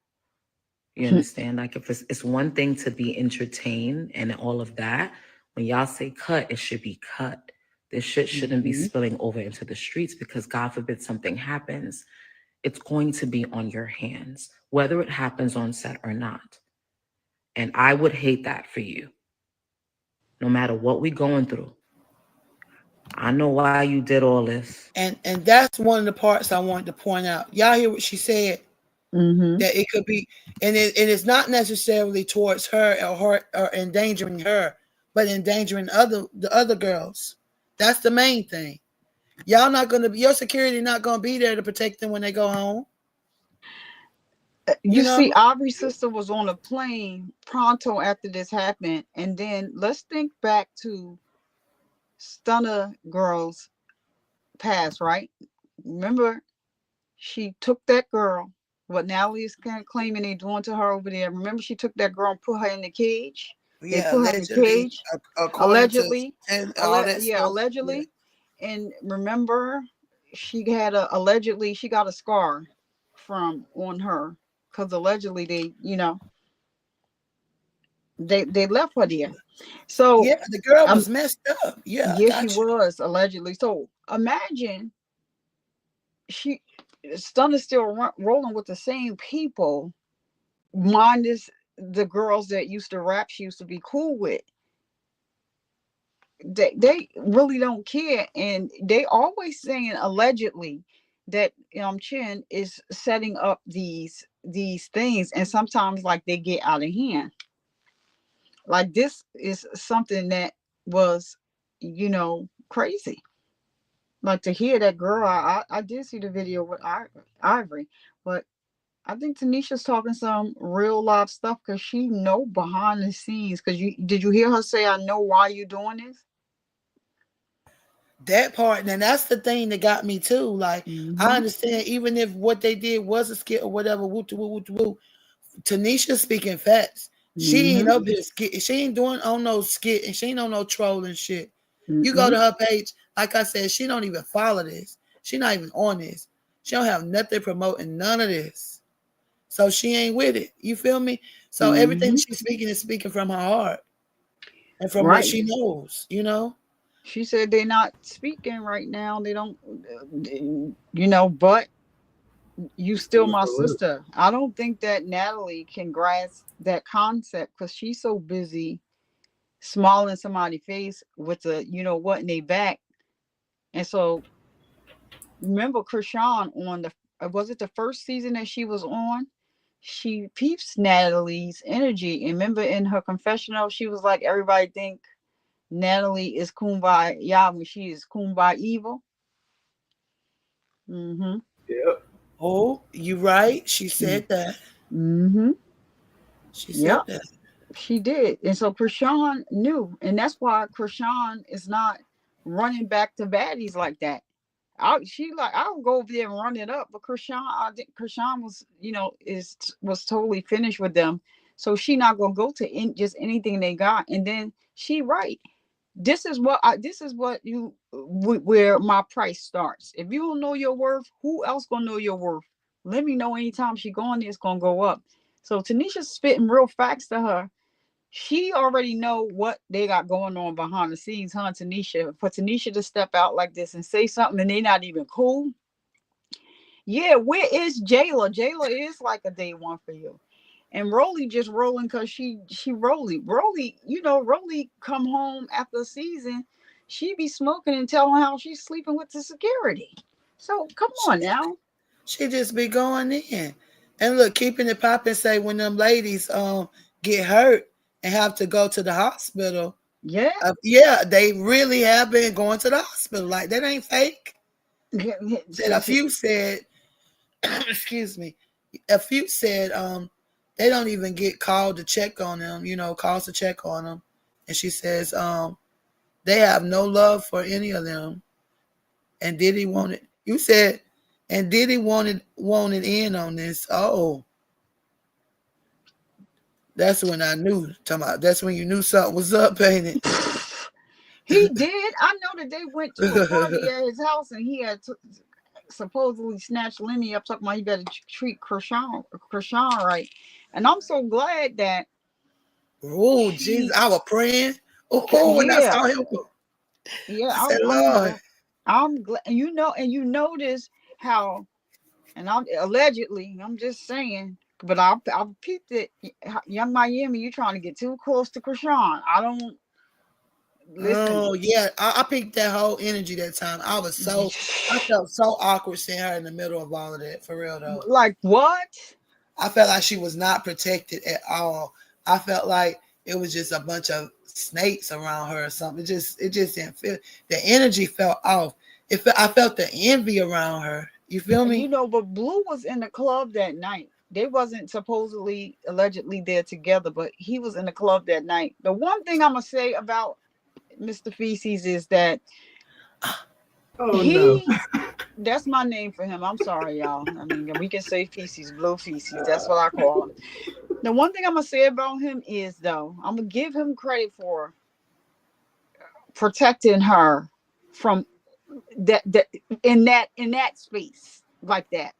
Speaker 6: You understand? Like, if it's one thing to be entertained and all of that, when y'all say cut, it should be cut. This shit shouldn't be spilling over into the streets because God forbid something happens. It's going to be on your hands, whether it happens on set or not. And I would hate that for you. No matter what we're going through. I know why you did all this.
Speaker 3: And that's one of the parts I wanted to point out. Y'all hear what she said? That it could be, and it's not necessarily towards her or endangering her, but endangering the other girls. That's the main thing. Y'all not gonna be, your security not gonna be there to protect them when they go home.
Speaker 7: You know? See, Aubrey's sister was on a plane pronto after this happened, and then let's think back to Stunner Girl's past, right? Remember, she took that girl. What Natalie is kind of claiming they're doing to her over there. Remember, she took that girl and put her in the cage.
Speaker 3: Yeah,
Speaker 7: they put her in the cage. Allegedly.
Speaker 3: Allegedly.
Speaker 7: And remember, she had allegedly she got a scar on her because allegedly they, you know. They left her there. So
Speaker 3: Yeah, the girl was messed up. Yeah, I
Speaker 7: yeah, she
Speaker 3: got you.
Speaker 7: was allegedly. So imagine she Stun is still rolling with the same people, minus the girls that used to rap she used to be cool with. They really don't care, and they always saying allegedly that Chin is setting up these things, and sometimes like they get out of hand. Like this is something that was, crazy. Like to hear that girl, I did see the video with Ivory, but I think Tanisha's talking some real live stuff because she know behind the scenes. Because you hear her say, "I know why you doing this."
Speaker 3: That part, and that's the thing that got me too. Like, I
Speaker 7: Mm-hmm.
Speaker 3: understand, even if what they did was a skit or whatever, woo to woo, woo to woo. Tanisha speaking facts. She ain't
Speaker 7: Mm-hmm.
Speaker 3: up here skit. She ain't doing on no skit, and she ain't on no trolling shit. You go
Speaker 7: Mm-hmm.
Speaker 3: to her page, like I said, she don't even follow this. She not even on this. She don't have nothing promoting none of this. So she ain't with it. You feel me? So everything
Speaker 7: Mm-hmm.
Speaker 3: she's speaking is speaking from her heart and from what
Speaker 7: Right.
Speaker 3: she knows. You know.
Speaker 7: She said they're not speaking right now. They don't, but you still my sister. I don't think that Natalie can grasp that concept because she's so busy smiling somebody's face with the, what in their back. And so remember Chrisean on was it the first season that she was on? She peeps Natalie's energy. And remember in her confessional, she was like, everybody think Natalie is kumbaya when she is kumbaya evil. Mm-hmm.
Speaker 8: Yep.
Speaker 3: Oh, you right. She said that.
Speaker 7: Mm-hmm.
Speaker 3: She
Speaker 7: Yep,
Speaker 3: said that.
Speaker 7: she did. And so Chrisean knew. And that's why Chrisean is not running back to baddies like that. I'll go over there and run it up. But Chrisean was, was totally finished with them. So she not gonna go to just anything they got. And then she right. This is what where my price starts. If you don't know your worth, who else gonna know your worth? Let me know anytime she going there, it's gonna go up. So Tanisha's spitting real facts to her. She already know what they got going on behind the scenes, huh, Tanisha? For Tanisha to step out like this and say something and they not even cool. Yeah, where is Jayla? Jayla is like a day one for you. And Rolly just rolling because she Rolly, Rolly come home after a season, she be smoking and telling how she's sleeping with the security. So come on now.
Speaker 3: She just be going in. And look, keeping it popping, say when them ladies get hurt and have to go to the hospital.
Speaker 7: Yeah.
Speaker 3: Yeah, they really have been going to the hospital. Like that ain't fake. Said a few said, excuse me, a few said they don't even get called to check on them, calls to check on them. And she says they have no love for any of them. And Diddy wanted you said and Diddy wanted in on this. Oh, that's when I knew. That's when you knew something was up, ain't it?
Speaker 7: He did. I know that they went to a party at his house and he had supposedly snatched Lenny up, talking about he better treat Chrisean right. And I'm so glad that
Speaker 3: Oh, Jesus,
Speaker 7: she,
Speaker 3: I was praying. Oh, when I
Speaker 7: yeah,
Speaker 3: saw him,
Speaker 7: yeah,
Speaker 3: I said,
Speaker 7: I'm
Speaker 3: Lord.
Speaker 7: glad. I'm glad, and you notice how, and I'm allegedly, I'm just saying, but I peeped it. Young Miami, you trying to get too close to Chrisean. I don't listen.
Speaker 3: Oh yeah, I picked that whole energy that time. I felt so awkward seeing her in the middle of all of that. For real though,
Speaker 7: Like what?
Speaker 3: I felt like she was not protected at all. I felt like it was just a bunch of snakes around her or something. It just didn't feel. The energy felt off. I felt the envy around her. You feel me?
Speaker 7: But Blue was in the club that night. They wasn't supposedly allegedly there together, but he was in the club that night. The one thing I'm gonna say about Mr. Feces is that
Speaker 8: Oh no.
Speaker 7: he that's my name for him. I'm sorry, y'all. I mean, we can say Feces, Blue Feces. That's what I call him. The one thing I'm gonna say about him is though, I'm gonna give him credit for protecting her from that in that space like that.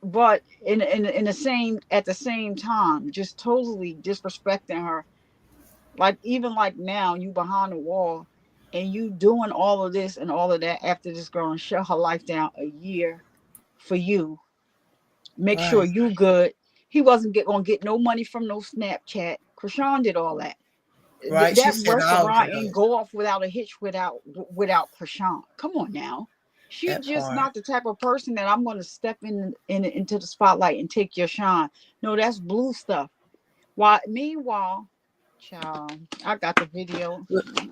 Speaker 7: but in the same at the same time, just totally disrespecting her. Like even like now, you behind the wall, and you doing all of this and all of that after this girl and shut her life down a year for you. Make sure
Speaker 3: Right.
Speaker 7: you good. He wasn't gonna get no money from no Snapchat. Chrisean did all that.
Speaker 3: Right. She
Speaker 7: That
Speaker 3: said all
Speaker 7: restaurant ain't
Speaker 3: drugs.
Speaker 7: go off without a hitch without Chrisean. Come on now. She
Speaker 3: That
Speaker 7: just
Speaker 3: part.
Speaker 7: not the type of person that I'm going to step into the spotlight and take your shine. No, that's blue stuff. Why? Meanwhile, child, I got the video.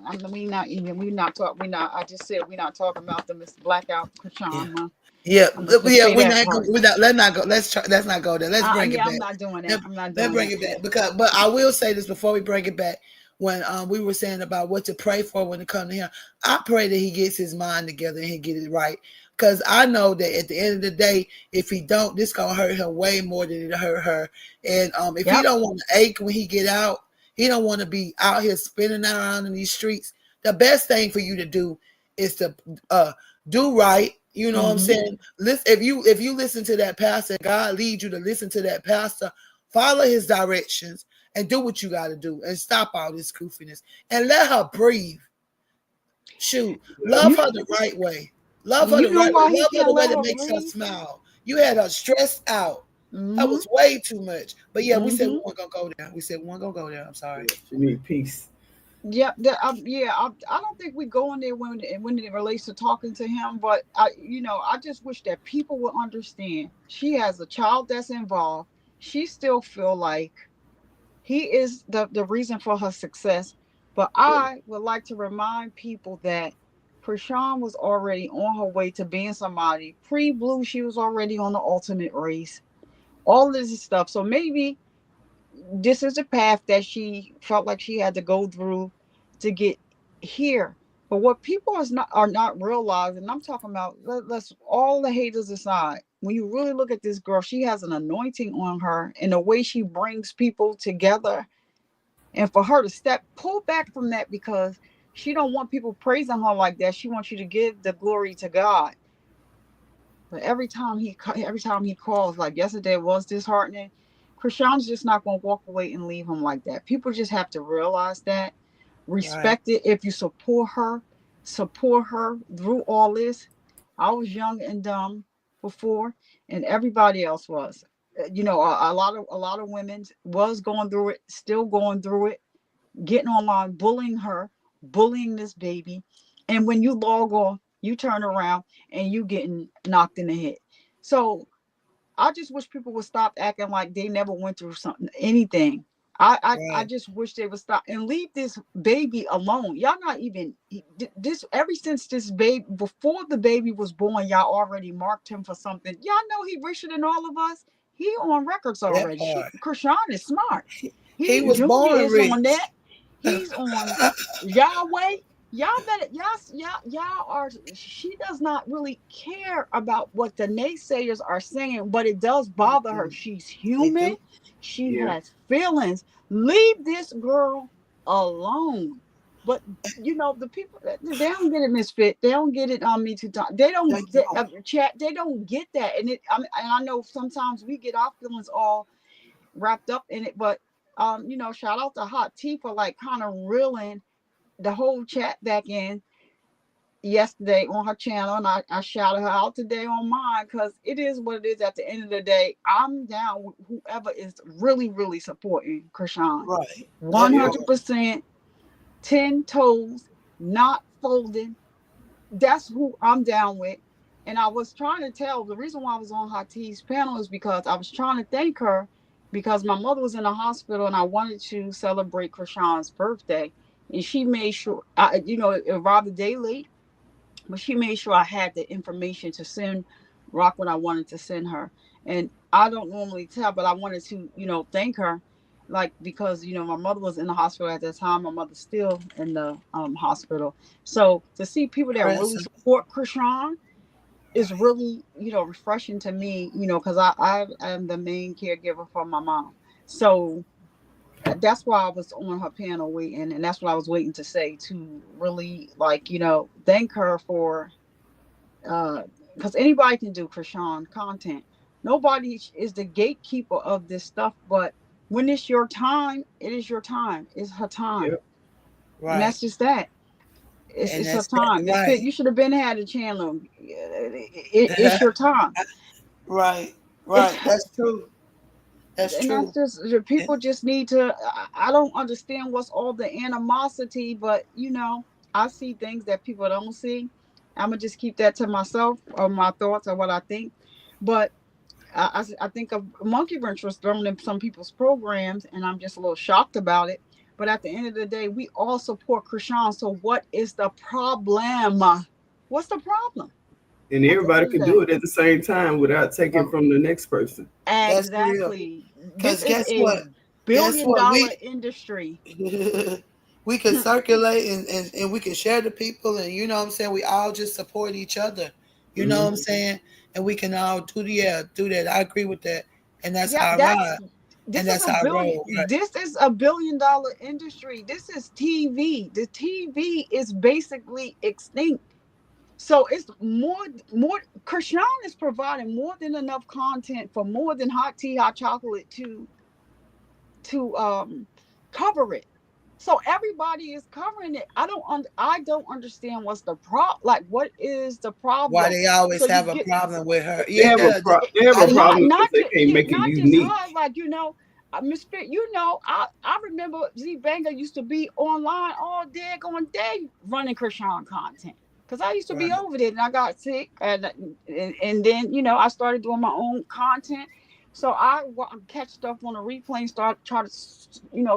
Speaker 7: I mean, we not talk. We not. I just said we not talking about the Miss Blackout
Speaker 3: Yeah.
Speaker 7: Chrisean. Huh?
Speaker 3: Yeah,
Speaker 7: I'm just gonna
Speaker 3: yeah,
Speaker 7: say
Speaker 3: we
Speaker 7: that
Speaker 3: not
Speaker 7: part.
Speaker 3: we not let's not go. Let's try. Let's not go there. Let's bring it
Speaker 7: Yeah, I'm
Speaker 3: back.
Speaker 7: not doing
Speaker 3: Let,
Speaker 7: that. I'm not
Speaker 3: let's
Speaker 7: doing
Speaker 3: bring
Speaker 7: that.
Speaker 3: it back because. But I will say this before we bring it back. When we were saying about what to pray for when it comes to him, I pray that he gets his mind together and he get it right. Because I know that at the end of the day, if he don't, this gonna hurt him way more than it hurt her. And if he
Speaker 7: Yep.
Speaker 3: don't want to ache when he get out, he don't want to be out here spinning around in these streets. The best thing for you to do is to do right. You know what I'm
Speaker 7: Mm-hmm.
Speaker 3: saying? Listen, if you listen to that pastor, God leads you to listen to that pastor, follow his directions, and do what you got to do, and stop all this goofiness, and let her breathe. Shoot, love
Speaker 7: You
Speaker 3: her the right way. Love her
Speaker 7: you
Speaker 3: the
Speaker 7: know
Speaker 3: right way.
Speaker 7: why he
Speaker 3: Love her
Speaker 7: can't
Speaker 3: the way
Speaker 7: let
Speaker 3: that
Speaker 7: her
Speaker 3: makes her
Speaker 7: breathe?
Speaker 3: smile. You had her stressed out. That
Speaker 7: Mm-hmm.
Speaker 3: was way too much. But yeah, we said we
Speaker 7: Mm-hmm.
Speaker 3: weren't gonna go there. We said we weren't gonna go there. I'm sorry.
Speaker 8: Yeah, she need peace.
Speaker 7: Yeah, I don't think we go in there when it relates to talking to him, but I just wish that people would understand. She has a child that's involved. She still feel like he is the reason for her success. But I would like to remind people that Chrisean was already on her way to being somebody. Pre-blue, she was already on the ultimate race. All this stuff. So maybe this is a path that she felt like she had to go through to get here. But what people are not realizing, I'm talking about, let's all the haters aside. When you really look at this girl, she has an anointing on her, and the way she brings people together. And for her to pull back from that because she don't want people praising her like that. She wants you to give the glory to God. But every time he calls, like yesterday was disheartening. Chrisean's just not gonna walk away and leave him like that. People just have to realize that,
Speaker 3: Right,
Speaker 7: respect it. If you support her through all this. I was young and dumb before, and everybody else was. A lot of women was going through it, still going through it, getting online, bullying her, bullying this baby. And when you log off, you turn around and you getting knocked in the head. So I just wish people would stop acting like they never went through anything. I
Speaker 3: right,
Speaker 7: just wish they would stop and leave this baby alone. Y'all not even this ever since this baby before the baby was born, y'all already marked him for something. Y'all know he richer than all of us. He on records
Speaker 3: that
Speaker 7: already.
Speaker 3: part.
Speaker 7: Krishan is smart.
Speaker 3: He
Speaker 7: He
Speaker 3: was
Speaker 7: Junior
Speaker 3: born
Speaker 7: is on
Speaker 3: rich.
Speaker 7: that. He's on Yahweh. Y'all better y'all are she does not really care about what the naysayers are saying, but it does bother her. She's
Speaker 3: They
Speaker 7: human.
Speaker 3: do.
Speaker 7: She
Speaker 8: Yeah.
Speaker 7: has feelings. Leave this girl alone. But the people they don't get it, misfit. They don't get it on me too. They
Speaker 3: They
Speaker 7: don't
Speaker 3: don't.
Speaker 7: chat. They don't get that, and I know sometimes we get our feelings all wrapped up in it. But shout out to Hot Tea for like kind of reeling the whole chat back in yesterday on her channel, and I shouted her out today on mine because it is what it is. At the end of the day, I'm down with whoever is really, really supporting Chrisean.
Speaker 3: Right. That
Speaker 8: Yeah.
Speaker 3: part.
Speaker 7: 100%, 10 toes, not folding. That's who I'm down with. And I was trying to tell the reason why I was on Hot T's panel is because I was trying to thank her because my mother was in the hospital and I wanted to celebrate Krishan's birthday. And she made sure, it arrived a day late, but she made sure I had the information to send Rock what I wanted to send her. And I don't normally tell, but I wanted to, thank her, like because my mother was in the hospital at that time. My mother's still in the hospital. So to see people that really
Speaker 3: Present.
Speaker 7: support Chrisean is
Speaker 3: Right.
Speaker 7: really, refreshing to me, because I am the main caregiver for my mom. So that's why I was on her panel waiting, and that's what I was waiting to say to really like, thank her for because anybody can do Krishan content, Nobody is the gatekeeper of this stuff, but when it's your time, it is your time. It's her time.
Speaker 8: Yep.
Speaker 7: And
Speaker 3: Right.
Speaker 7: that's just that.
Speaker 3: And
Speaker 7: It's her
Speaker 3: that's
Speaker 7: time. Miss Fit,
Speaker 3: right.
Speaker 7: you should have been had a Chandler. It's your time.
Speaker 3: Right.
Speaker 7: It's
Speaker 3: Right. That's true. That's
Speaker 7: and that's
Speaker 3: true.
Speaker 7: just people just need to. I don't understand what's all the animosity, but I see things that people don't see. I'm gonna just keep that to myself or my thoughts or what I think. But I think a monkey wrench was thrown in some people's programs, and I'm just a little shocked about it. But at the end of the day, we all support Chrisean. So what is the problem? What's the problem?
Speaker 8: And
Speaker 7: At the end
Speaker 8: everybody
Speaker 7: of the
Speaker 8: can
Speaker 7: day,
Speaker 8: do it at the same time without taking from the next person.
Speaker 3: That's real.
Speaker 7: exactly. This
Speaker 3: Cause
Speaker 7: is
Speaker 3: guess
Speaker 7: a
Speaker 3: what? Guess
Speaker 7: billion
Speaker 3: what?
Speaker 7: dollar industry.
Speaker 3: We can circulate and we can share the people, and you know what I'm saying, we all just support each other. You know what I'm
Speaker 8: Hmm.
Speaker 3: saying? And we can all do that. I agree with that. And that's
Speaker 7: Yeah,
Speaker 3: how I
Speaker 7: that's
Speaker 3: ride. And
Speaker 7: this is
Speaker 3: that's
Speaker 7: a
Speaker 3: how I
Speaker 7: billion.
Speaker 3: roll. Right.
Speaker 7: This is a billion-dollar industry. This is TV. The TV is basically extinct. So it's more. Chrisean is providing more than enough content for more than hot tea, hot chocolate to cover it. So everybody is covering it. I don't understand what's the like what is the
Speaker 3: Why
Speaker 7: problem?
Speaker 3: they
Speaker 7: So
Speaker 3: always
Speaker 7: you
Speaker 3: have a
Speaker 7: get
Speaker 3: problem with her.
Speaker 8: They have a
Speaker 3: Yeah.
Speaker 8: they have
Speaker 3: I
Speaker 8: a
Speaker 3: didn't
Speaker 8: problem because
Speaker 7: not
Speaker 8: they
Speaker 7: just
Speaker 8: can't make it
Speaker 7: not just
Speaker 8: unique.
Speaker 7: her, like Miss Fit, I remember Z Banger used to be online all day going day running Chrisean content. Cause I used to be
Speaker 3: right.
Speaker 7: over there and I got sick and then I started doing my own content. So I catch stuff on a replay and start try to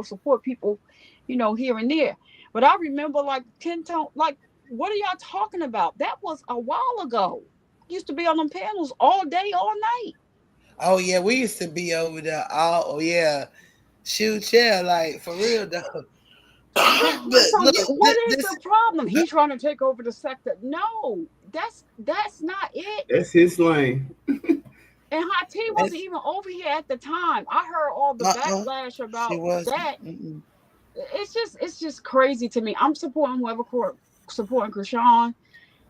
Speaker 7: support people, here and there. But I remember like 10 like what are y'all talking about? That was a while ago. Used to be on them panels all day, all night.
Speaker 3: Oh yeah, we used to be over there. Oh yeah. Shoot, yeah, like for real though. But
Speaker 7: So
Speaker 3: look,
Speaker 7: what is
Speaker 3: this
Speaker 7: the problem? He trying to take over the sector. No, that's not it.
Speaker 8: That's his lane.
Speaker 7: And Hot T wasn't
Speaker 3: it's
Speaker 7: even over here at the time. I heard all the
Speaker 3: uh-uh.
Speaker 7: backlash
Speaker 3: She
Speaker 7: about
Speaker 3: wasn't.
Speaker 7: that. It's just crazy to me. I'm supporting whoever supporting Chrisean.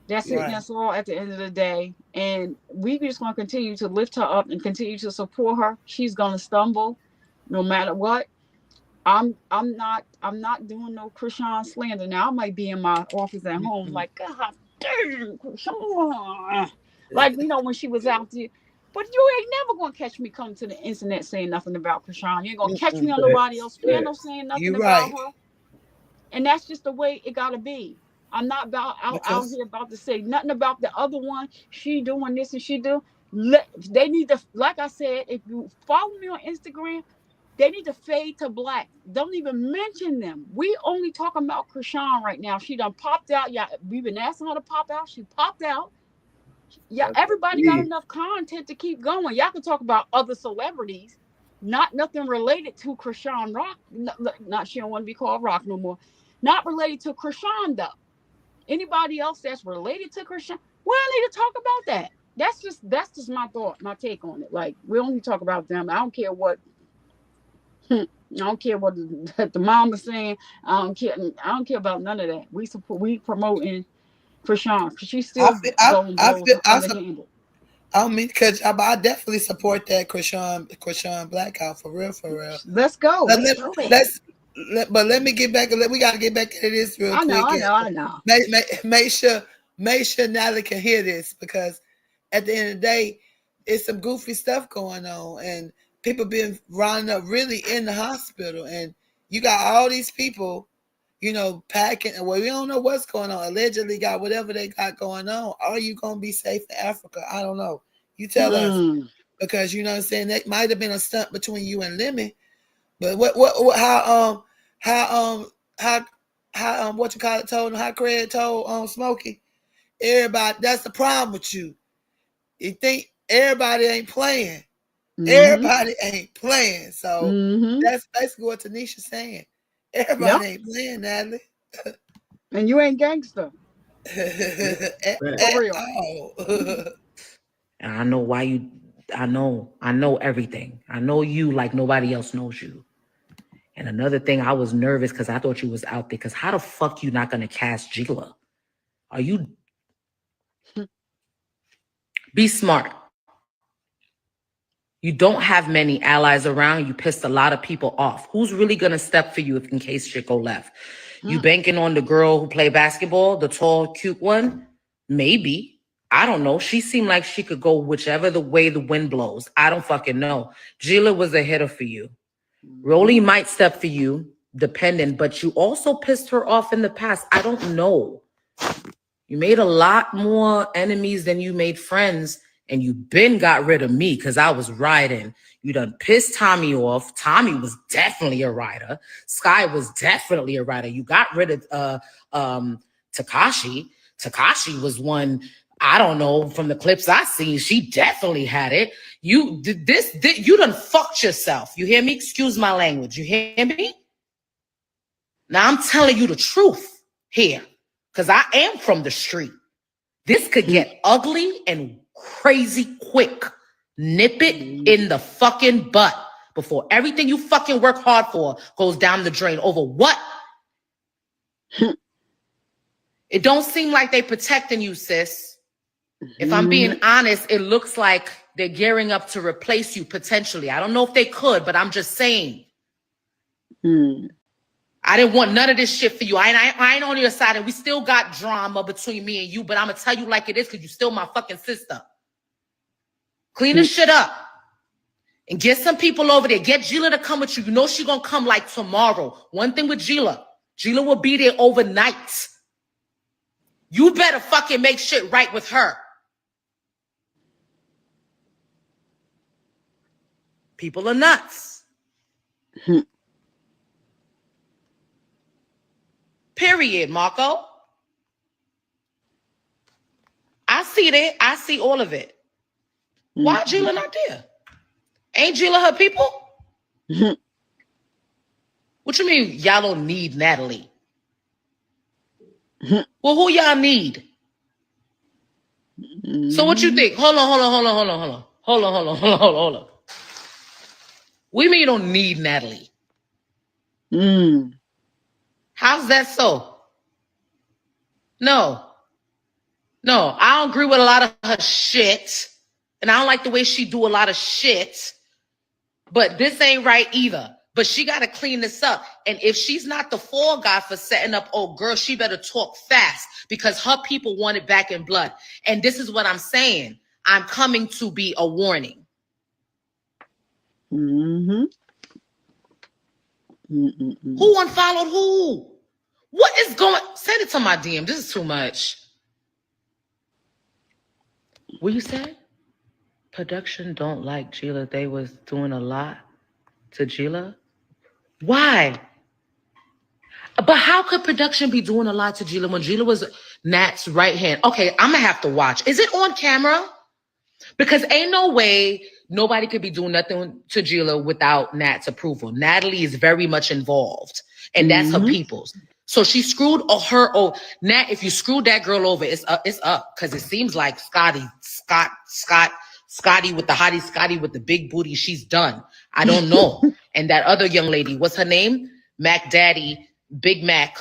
Speaker 7: That's it. And
Speaker 3: Right.
Speaker 7: that's all at the end of the day. And we just going to continue to lift her up and continue to support her. She's going to stumble no matter what. I'm not doing no Chrisean slander. Now I might be in my office at home
Speaker 3: Mm-mm.
Speaker 7: like God damn Chrisean. Like when she was out there. But you ain't never gonna catch me coming to the internet saying nothing about Chrisean. You ain't gonna catch me
Speaker 3: Mm-mm.
Speaker 7: on nobody
Speaker 8: Facts.
Speaker 7: else panel
Speaker 8: Facts.
Speaker 7: saying nothing
Speaker 3: You
Speaker 7: about
Speaker 3: right.
Speaker 7: her. And that's just the way it gotta be. I'm not out
Speaker 3: Because
Speaker 7: here about to say nothing about the other one. She doing this and she do. They need to, like I said, if you follow me on Instagram, they need to fade to black. Don't even mention them. We only talking about Chrisean right now. She done popped out. Yeah, we've been asking her to pop out. She popped out. Yeah,
Speaker 8: That's what
Speaker 7: everybody got
Speaker 8: we
Speaker 7: enough content to keep going. Y'all can talk about other celebrities, not nothing related to Chrisean Rock. Not she don't want to be called Rock no more. Not related to Chrisean though. Anybody else that's related to Chrisean, we don't need to talk about that. That's just my thought, my take on it. Like we don't need to talk about them. I don't care what I don't care what the mom is saying. I don't care. I don't care about none of that. We promoting Chrisean because she's
Speaker 3: I
Speaker 7: still
Speaker 3: feel
Speaker 7: going
Speaker 3: I
Speaker 7: blows
Speaker 3: feel
Speaker 7: underhanded.
Speaker 3: I don't mean because I definitely support that Chrisean Blackout for real, for real.
Speaker 7: Let's go.
Speaker 3: But
Speaker 7: Let's do it.
Speaker 3: let me get back. We got to get back into this real
Speaker 7: I know.
Speaker 3: quick.
Speaker 7: I
Speaker 3: And
Speaker 7: know. I know.
Speaker 3: make sure Natalie can hear this because at the end of the day, it's some goofy stuff going on and people being rounded up really in the hospital and you got all these people, packing. Well, we don't know what's going on. Allegedly got whatever they got going on. Are you gonna be safe in Africa? I don't know. You tell us because you know what I'm saying. That might have been a stunt between you and Lemmy. But what how what you call it told him, how Craig told Smokey, everybody, that's the problem with you. You think everybody ain't playing.
Speaker 7: Mm-hmm.
Speaker 3: Everybody ain't playing. So
Speaker 7: Mm-hmm.
Speaker 3: that's basically what Tanisha's saying.
Speaker 7: Yep.
Speaker 3: Everybody ain't playing, Natalie.
Speaker 7: And you ain't gangster
Speaker 8: yeah.
Speaker 7: for
Speaker 8: Facts.
Speaker 7: real.
Speaker 3: Oh.
Speaker 6: And I know why you. I know everything. I know you like nobody else knows you. And another thing, I was nervous because I thought you was out there. Because how the fuck you not gonna cast Gila? Are you? Be smart. You don't have many allies around. You pissed a lot of people off. Who's really going to step for you if in case shit go left? You banking on the girl who play basketball, the tall, cute one? Maybe. I don't know. She seemed like she could go whichever the way the wind blows. I don't fucking know. Gila was a hitter for you. Rolly might step for you, dependent, but you also pissed her off in the past. I don't know. You made a lot more enemies than you made friends, and you been got rid of me because I was riding. You done pissed Tommy off. Tommy was definitely a rider. Sky was definitely a rider. You got rid of Takashi. Takashi was one, I don't know, from the clips I seen, she definitely had it. You did this, you done fucked yourself. You hear me? Excuse my language. You hear me? Now I'm telling you the truth here, because I am from the street. This could get ugly and crazy quick. Nip it in the fucking butt before everything you fucking work hard for goes down the drain. Over what? It don't seem like they protecting you, sis. If I'm being honest, it looks like they're gearing up to replace you potentially. I don't know if they could, but I'm just saying. I didn't want none of this shit for you. I ain't on your side, and we still got drama between me and you, but I'm going to tell you like it is because you still my fucking sister. Clean this shit up and get some people over there. Get Gila to come with you. You know she going to come like tomorrow. One thing with Gila will be there overnight. You better fucking make shit right with her. People are nuts. Period, Marco. I see that. I see all of it. Why Gila not there? Ain't Gila her people? What you mean y'all don't need Natalie? Well, who y'all need? So what you think? Hold on. What do you mean you don't need Natalie? How's that so? No, I don't agree with a lot of her shit. And I don't like the way she do a lot of shit. But this ain't right either. But she got to clean this up. And if she's not the fall guy for setting up old girl, she better talk fast because her people want it back in blood. And this is what I'm saying. I'm coming to be a warning. Who unfollowed who? What is going? Send it to my DM. This is too much. What you said? Production don't like Gila. They was doing a lot to Gila. Why? But how could production be doing a lot to Gila when Gila was Nat's right hand? Okay, I'm gonna have to watch. Is it on camera? Because ain't no way nobody could be doing nothing to Gila without Nat's approval. Natalie is very much involved, and that's her people's. So she screwed her. Oh, Nat, if you screwed that girl over, it's up because it seems like Scotty with the hottie, Scotty with the big booty, she's done. I don't know. And that other young lady, what's her name? Mac Daddy, Big Mac.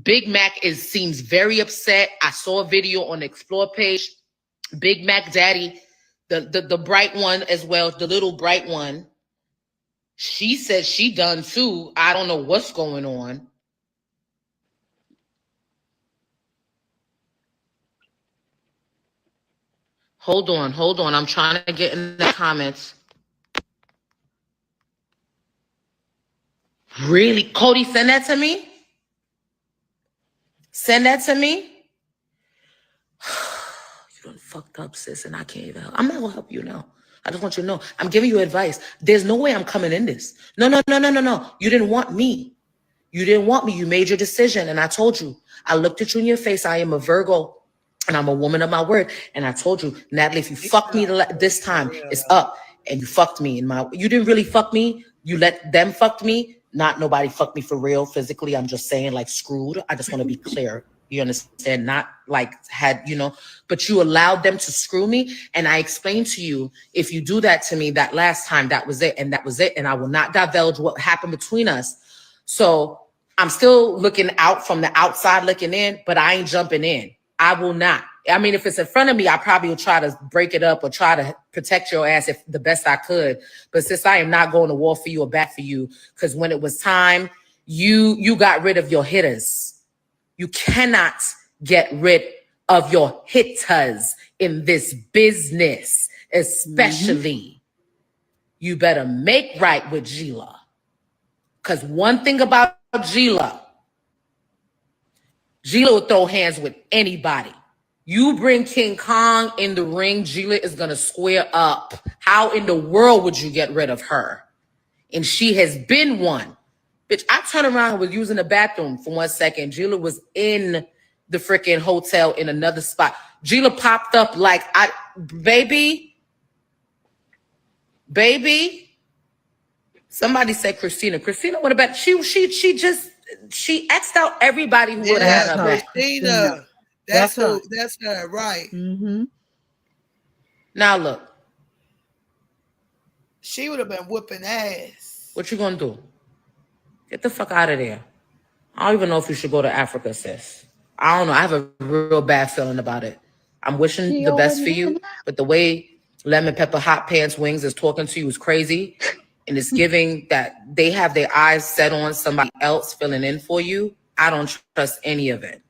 Speaker 6: Big Mac seems very upset. I saw a video on the Explore page. Big Mac Daddy, the bright one as well, the little bright one. She said she done too. I don't know what's going on. Hold on. I'm trying to get in the comments. Really? Cody, send that to me? Send that to me? You done fucked up, sis, and I can't even help. I'm not going to help you now. I just want you to know. I'm giving you advice. There's no way I'm coming in this. No. You didn't want me. You made your decision, and I told you. I looked at you in your face. I am a Virgo. And I'm a woman of my word. And I told you, Natalie, if you fuck me this time, it's up. And you fucked me. You didn't really fuck me. You let them fuck me. Not nobody fucked me for real physically. I'm just saying like screwed. I just want to be clear. You understand? Not like but you allowed them to screw me. And I explained to you, if you do that to me that last time, that was it. And that was it. And I will not divulge what happened between us. So I'm still looking out from the outside looking in, but I ain't jumping in. I will not. I mean, if it's in front of me, I probably will try to break it up or try to protect your ass if the best I could. But since I am not going to war for you or back for you, because when it was time, you got rid of your hitters. You cannot get rid of your hitters in this business, especially. You better make right with Gila. Because one thing about Gila will throw hands with anybody. You bring King Kong in the ring, Gila is going to square up. How in the world would you get rid of her? And she has been one. Bitch, I turned around and was using the bathroom for 1 second. Gila was in the freaking hotel in another spot. Gila popped up like, baby. Somebody said Christina. Christina went back. She X'd out everybody who would have had her back.
Speaker 3: Christina. That's her, right.
Speaker 6: Now look.
Speaker 3: She would have been whooping ass.
Speaker 6: What you gonna do? Get the fuck out of there. I don't even know if you should go to Africa, sis. I don't know. I have a real bad feeling about it. I'm wishing the best for you, but the way Lemon Pepper Hot Pants Wings is talking to you is crazy. And it's giving that they have their eyes set on somebody else filling in for you. I don't trust any of it.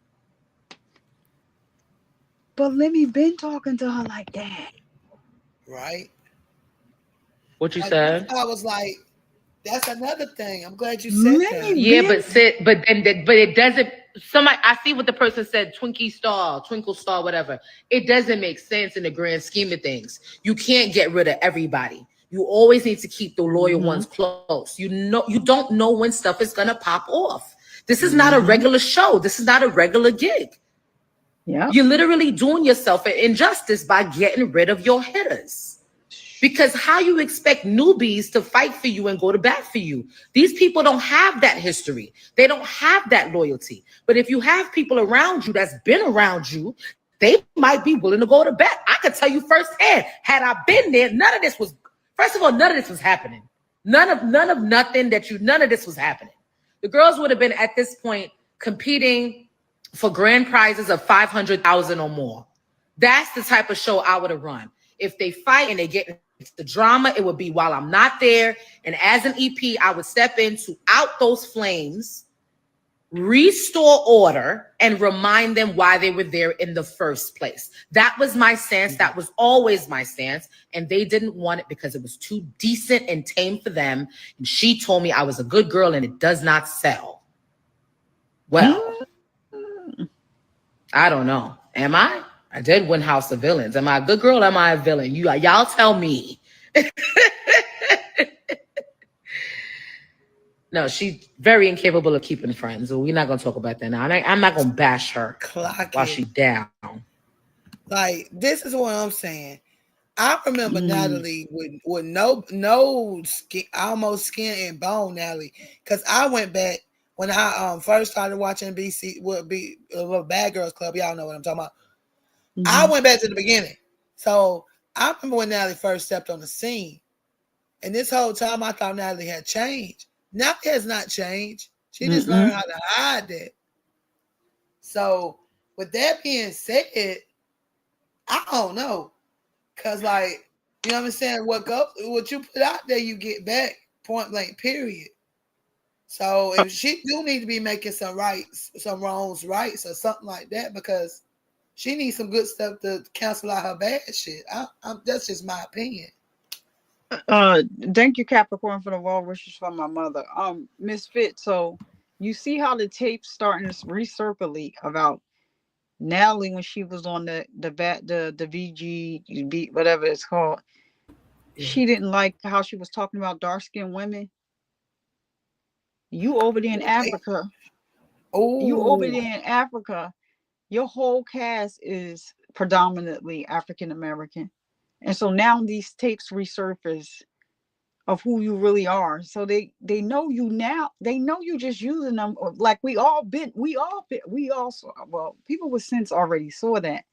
Speaker 7: But Lemmy been talking to her like that.
Speaker 3: Right?
Speaker 6: What you said?
Speaker 3: I was like, that's another thing. I'm glad you said that.
Speaker 6: Yeah, but it doesn't. Somebody, I see what the person said. Twinkle star, whatever. It doesn't make sense in the grand scheme of things. You can't get rid of everybody. You always need to keep the loyal ones close. You don't know when stuff is gonna pop off. This is not a regular show. This is not a regular gig.
Speaker 7: Yeah,
Speaker 6: you're literally doing yourself an injustice by getting rid of your hitters. Because how you expect newbies to fight for you and go to bat for you? These people don't have that history. They don't have that loyalty. But if you have people around you that's been around you, they might be willing to go to bat. I could tell you firsthand, had I been there, none of this was happening. None of this was happening. The girls would have been at this point competing for grand prizes of $500,000 or more. That's the type of show I would have run. If they fight and they get into the drama, it would be while I'm not there. And as an EP, I would step in to out those flames, restore order, and remind them why they were there in the first place. That was my stance. That was always my stance. And they didn't want it because it was too decent and tame for them. And she told me I was a good girl and it does not sell. Well, I don't know. Am I? I did win House of Villains. Am I a good girl? Am I a villain? Y'all tell me. No, she's very incapable of keeping friends. So we're not going to talk about that now. I'm not going to bash her while she's down.
Speaker 3: Like, this is what I'm saying. I remember Natalie with no skin, almost skin and bone Natalie. Because I went back when I first started watching BC, would be Bad Girls Club. Y'all know what I'm talking about. I went back to the beginning. So I remember when Natalie first stepped on the scene. And this whole time I thought Natalie had changed. Natalie has not changed. She just learned how to hide that. So with that being said, I don't know. Cause like, you know what I'm saying? What you put out there, you get back, point blank, period. So if she do need to be making some wrongs rights or something like that, because she needs some good stuff to cancel out her bad shit. That's just my opinion.
Speaker 7: Thank you, Capricorn, for the well wishes from my mother. Miss Fit, so you see how the tape's starting to recirculate about Natalie when she was on the VG, whatever it's called. She didn't like how she was talking about dark-skinned women. You over there in Africa. You over there in Africa. Your whole cast is predominantly African American. And so now these tapes resurface of who you really are. So they know you now. They know you just using them like we all saw. Well, people with sense already saw that.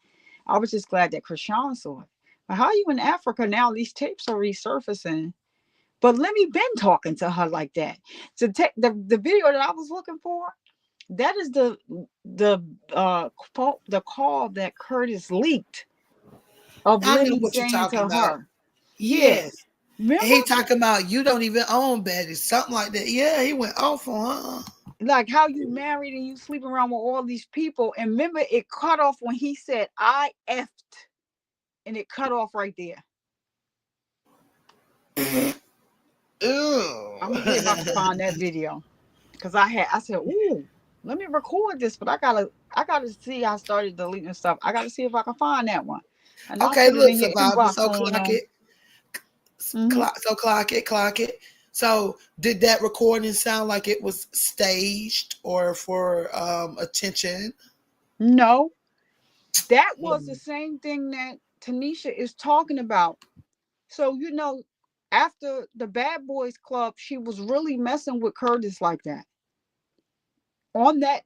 Speaker 7: I was just glad that Chrisean saw it. But how you in Africa now? These tapes are resurfacing. But Lemmy been talking to her like that. So the video that I was looking for, That is the call that Curtis leaked of
Speaker 3: I know
Speaker 7: Lemmy
Speaker 3: what you're
Speaker 7: saying
Speaker 3: talking
Speaker 7: to
Speaker 3: about.
Speaker 7: her. Yeah.
Speaker 3: Yes. And
Speaker 7: Remember?
Speaker 3: he talking about you don't even own Baddies, something like that. Yeah, he went off on her.
Speaker 7: Like how you married and you sleeping around with all these people. And remember, it cut off when he said, I effed. And it cut off right there.
Speaker 3: Ew.
Speaker 7: I'm gonna see if I can find that video. Cause I said, ooh, let me record this, but I gotta see I started deleting stuff. I gotta see if I can find that one. And I'll
Speaker 3: Okay,
Speaker 7: put it
Speaker 3: look,
Speaker 7: in your
Speaker 3: Survivor.
Speaker 7: inbox
Speaker 3: So
Speaker 7: on
Speaker 3: clock it.
Speaker 7: hmm
Speaker 3: Clock it. So did that recording sound like it was staged or for attention?
Speaker 7: No, that was the same thing that Tanisha is talking about. So after the Bad Boys Club, she was really messing with Curtis like that. On that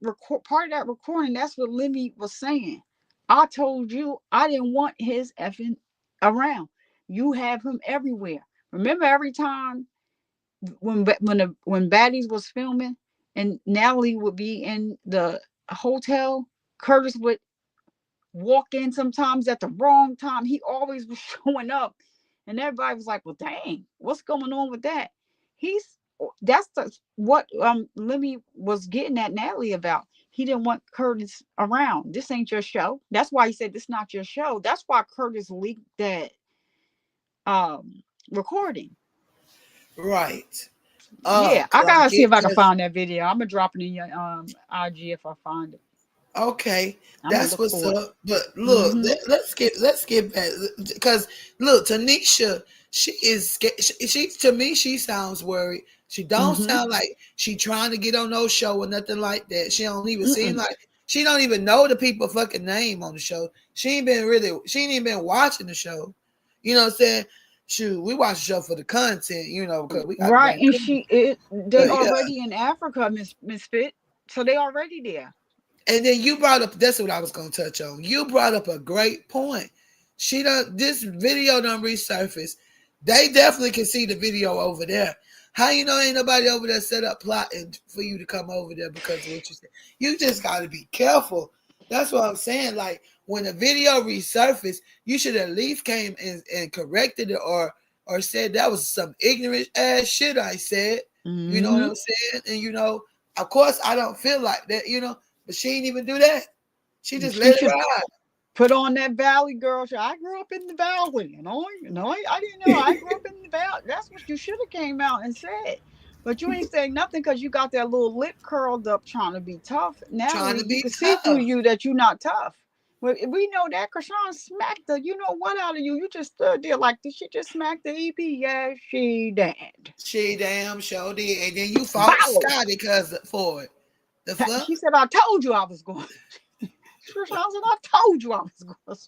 Speaker 7: part of that recording, that's what Lemmy was saying. I told you I didn't want his effing around. You have him everywhere. Remember every time when Baddies was filming and Natalie would be in the hotel, Curtis would walk in sometimes at the wrong time. He always was showing up, and everybody was like, "Well, dang, what's going on with that?" He's what Lemmy was getting at Natalie about. He didn't want Curtis around. This ain't your show. That's why he said this not your show. That's why Curtis leaked that recording.
Speaker 3: Right.
Speaker 7: Yeah, I
Speaker 3: Clock
Speaker 7: gotta see
Speaker 3: it.
Speaker 7: if I can find that video. I'm gonna drop it in your IG if I find it.
Speaker 3: Okay,
Speaker 7: I'm gonna
Speaker 3: that's
Speaker 7: look
Speaker 3: what's
Speaker 7: for it.
Speaker 3: up. But look,
Speaker 7: Mm-hmm.
Speaker 3: let's get back because look, Tanisha, she is she to me she sounds worried. She don't
Speaker 7: Mm-hmm.
Speaker 3: sound like she trying to get on no show or nothing like that. She don't even seem
Speaker 7: Mm-mm.
Speaker 3: like she don't even know the people fucking name on the show. She ain't even been watching the show. You know what I'm saying? Shoot, we watch the show for the content, because we got to
Speaker 7: Right,
Speaker 3: bring
Speaker 7: and
Speaker 3: people.
Speaker 7: they
Speaker 3: But yeah,
Speaker 7: already in Africa, Miss Fit. So they already there.
Speaker 3: and then you brought up that's what I was gonna touch on. You brought up a great point. This video done resurfaced. They definitely can see the video over there. How you know ain't nobody over there set up plotting for you to come over there because of what you said? You just gotta be careful. That's what I'm saying. Like when the video resurfaced, you should at least came and corrected it or said that was some ignorant ass shit I said. You know what
Speaker 7: Mm-hmm.
Speaker 3: I'm saying? And of course I don't feel like that. But she didn't even do that. She just
Speaker 7: She
Speaker 3: let it
Speaker 7: should
Speaker 3: ride.
Speaker 7: put on that Valley girl. I grew up in the Valley, I didn't know I grew up in the Valley. That's what you should have came out and said. But you ain't saying nothing because you got that little lip curled up trying to be tough.
Speaker 3: Trying
Speaker 7: Natalie,
Speaker 3: to
Speaker 7: you
Speaker 3: be
Speaker 7: can see through
Speaker 3: tough.
Speaker 7: you that you're not tough. Well, we know that Chrisean smacked the what out of you. You just stood there like, did she just smack the EP? Yeah, she did.
Speaker 3: She damn sure did. And then you fought
Speaker 7: Follow.
Speaker 3: Scotty because for it. The fuck?
Speaker 7: She said, I told you I was going. Chrisean said, I told you I was going.